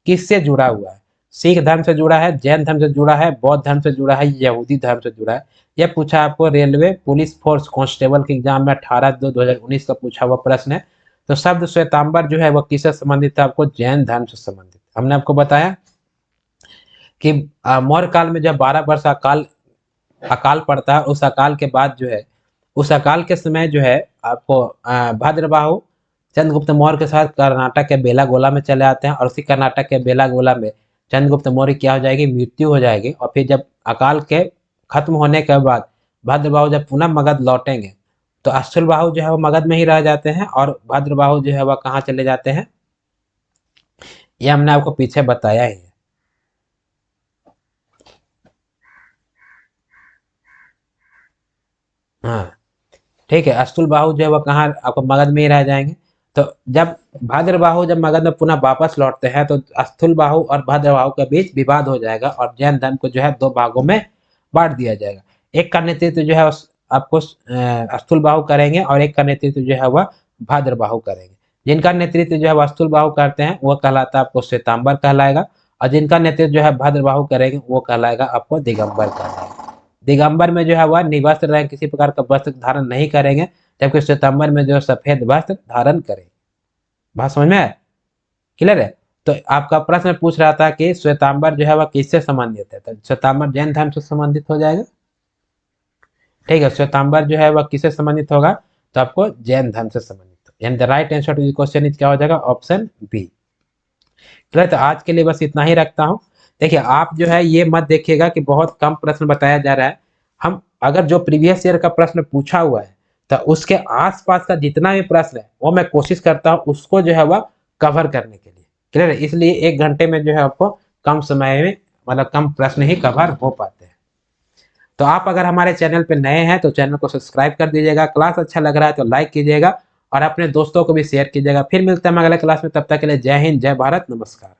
किससे जुड़ा हुआ है, सिख धर्म से जुड़ा है, जैन धर्म से जुड़ा है, बौद्ध धर्म से जुड़ा है, यहूदी धर्म से जुड़ा है। यह पूछा आपको रेलवे पुलिस फोर्स कांस्टेबल के एग्जाम में 18/2/2019 का पूछा हुआ प्रश्न है। तो शब्द श्वेतांबर जो है वह किससे संबंधित है, आपको जैन धर्म से संबंधित। हमने आपको बताया कि मौर्य काल में जब 12 वर्ष अकाल अकाल पड़ता है, उस अकाल के बाद जो है, उस अकाल के समय जो है आपको भद्रबाहु चंद्रगुप्त मौर्य के साथ कर्नाटक के बेलागोला में चले आते हैं। और उसी कर्नाटक के बेलागोला में चंद्रगुप्त मौर्य क्या हो जाएगी, मृत्यु हो जाएगी। और फिर जब अकाल के खत्म होने के बाद भद्रबाहु जब पुनः मगध लौटेंगे तो अश्वबाहु जो है वो मगध में ही रह जाते हैं, और भद्रबाहु जो है वह कहाँ चले जाते हैं, ये हमने आपको पीछे बताया ही है। हाँ, ठीक है। अस्तुल बाहु जो है वो कहाँ आपको मगध में ही रह जाएंगे। तो जब भद्रबाहु जब मगध में पुनः वापस लौटते हैं तो अस्तुल बाहु और भद्रबाहु के बीच विवाद हो जाएगा और जैन धर्म को जो है दो भागों में बांट दिया जाएगा। एक का नेतृत्व जो है आपको अस्तुल बाहु करेंगे और एक का नेतृत्व जो है वह भद्रबाहु करेंगे। जिनका नेतृत्व जो है वह अस्तुल बाहु करते हैं वह कहलाता है आपको श्वेतांबर कहलाएगा, और जिनका नेतृत्व जो है भद्रबाहु करेंगे वो कहलाएगा आपको दिगंबर कहलाएगा। दिगंबर में जो है वह निवस्त्र रहेंगे, किसी प्रकार का वस्त्र धारण नहीं करेंगे, जबकि श्वेतांबर में जो है सफेद वस्त्र धारण करेंगे। बात समझ में आया? क्लियर है? तो आपका प्रश्न पूछ रहा था कि श्वेतांबर जो है वह किससे संबंधित है, तो श्वेतांबर जैन धर्म से संबंधित हो जाएगा। ठीक है, श्वेतांबर जो है वह किससे संबंधित होगा, तो आपको जैन धर्म से संबंधित, यानी the right answer to the question is क्या हो जाएगा, ऑप्शन बी। चलिए, तो आज के लिए बस इतना ही रखता हूँ। देखिए, आप जो है ये मत देखिएगा कि बहुत कम प्रश्न बताया जा रहा है। हम अगर जो प्रीवियस ईयर का प्रश्न पूछा हुआ है तो उसके आसपास का जितना भी प्रश्न है वो मैं कोशिश करता हूँ उसको जो है वह कवर करने के लिए। क्लियर है? इसलिए 1 घंटे में जो है आपको कम समय में मतलब कम प्रश्न ही कवर हो पाते हैं। तो आप अगर हमारे चैनल पे नए हैं तो चैनल को सब्सक्राइब कर दीजिएगा, क्लास अच्छा लग रहा है तो लाइक कीजिएगा और अपने दोस्तों को भी शेयर कीजिएगा। फिर मिलते हैं अगले क्लास में, तब तक के लिए जय हिंद, जय भारत, नमस्कार।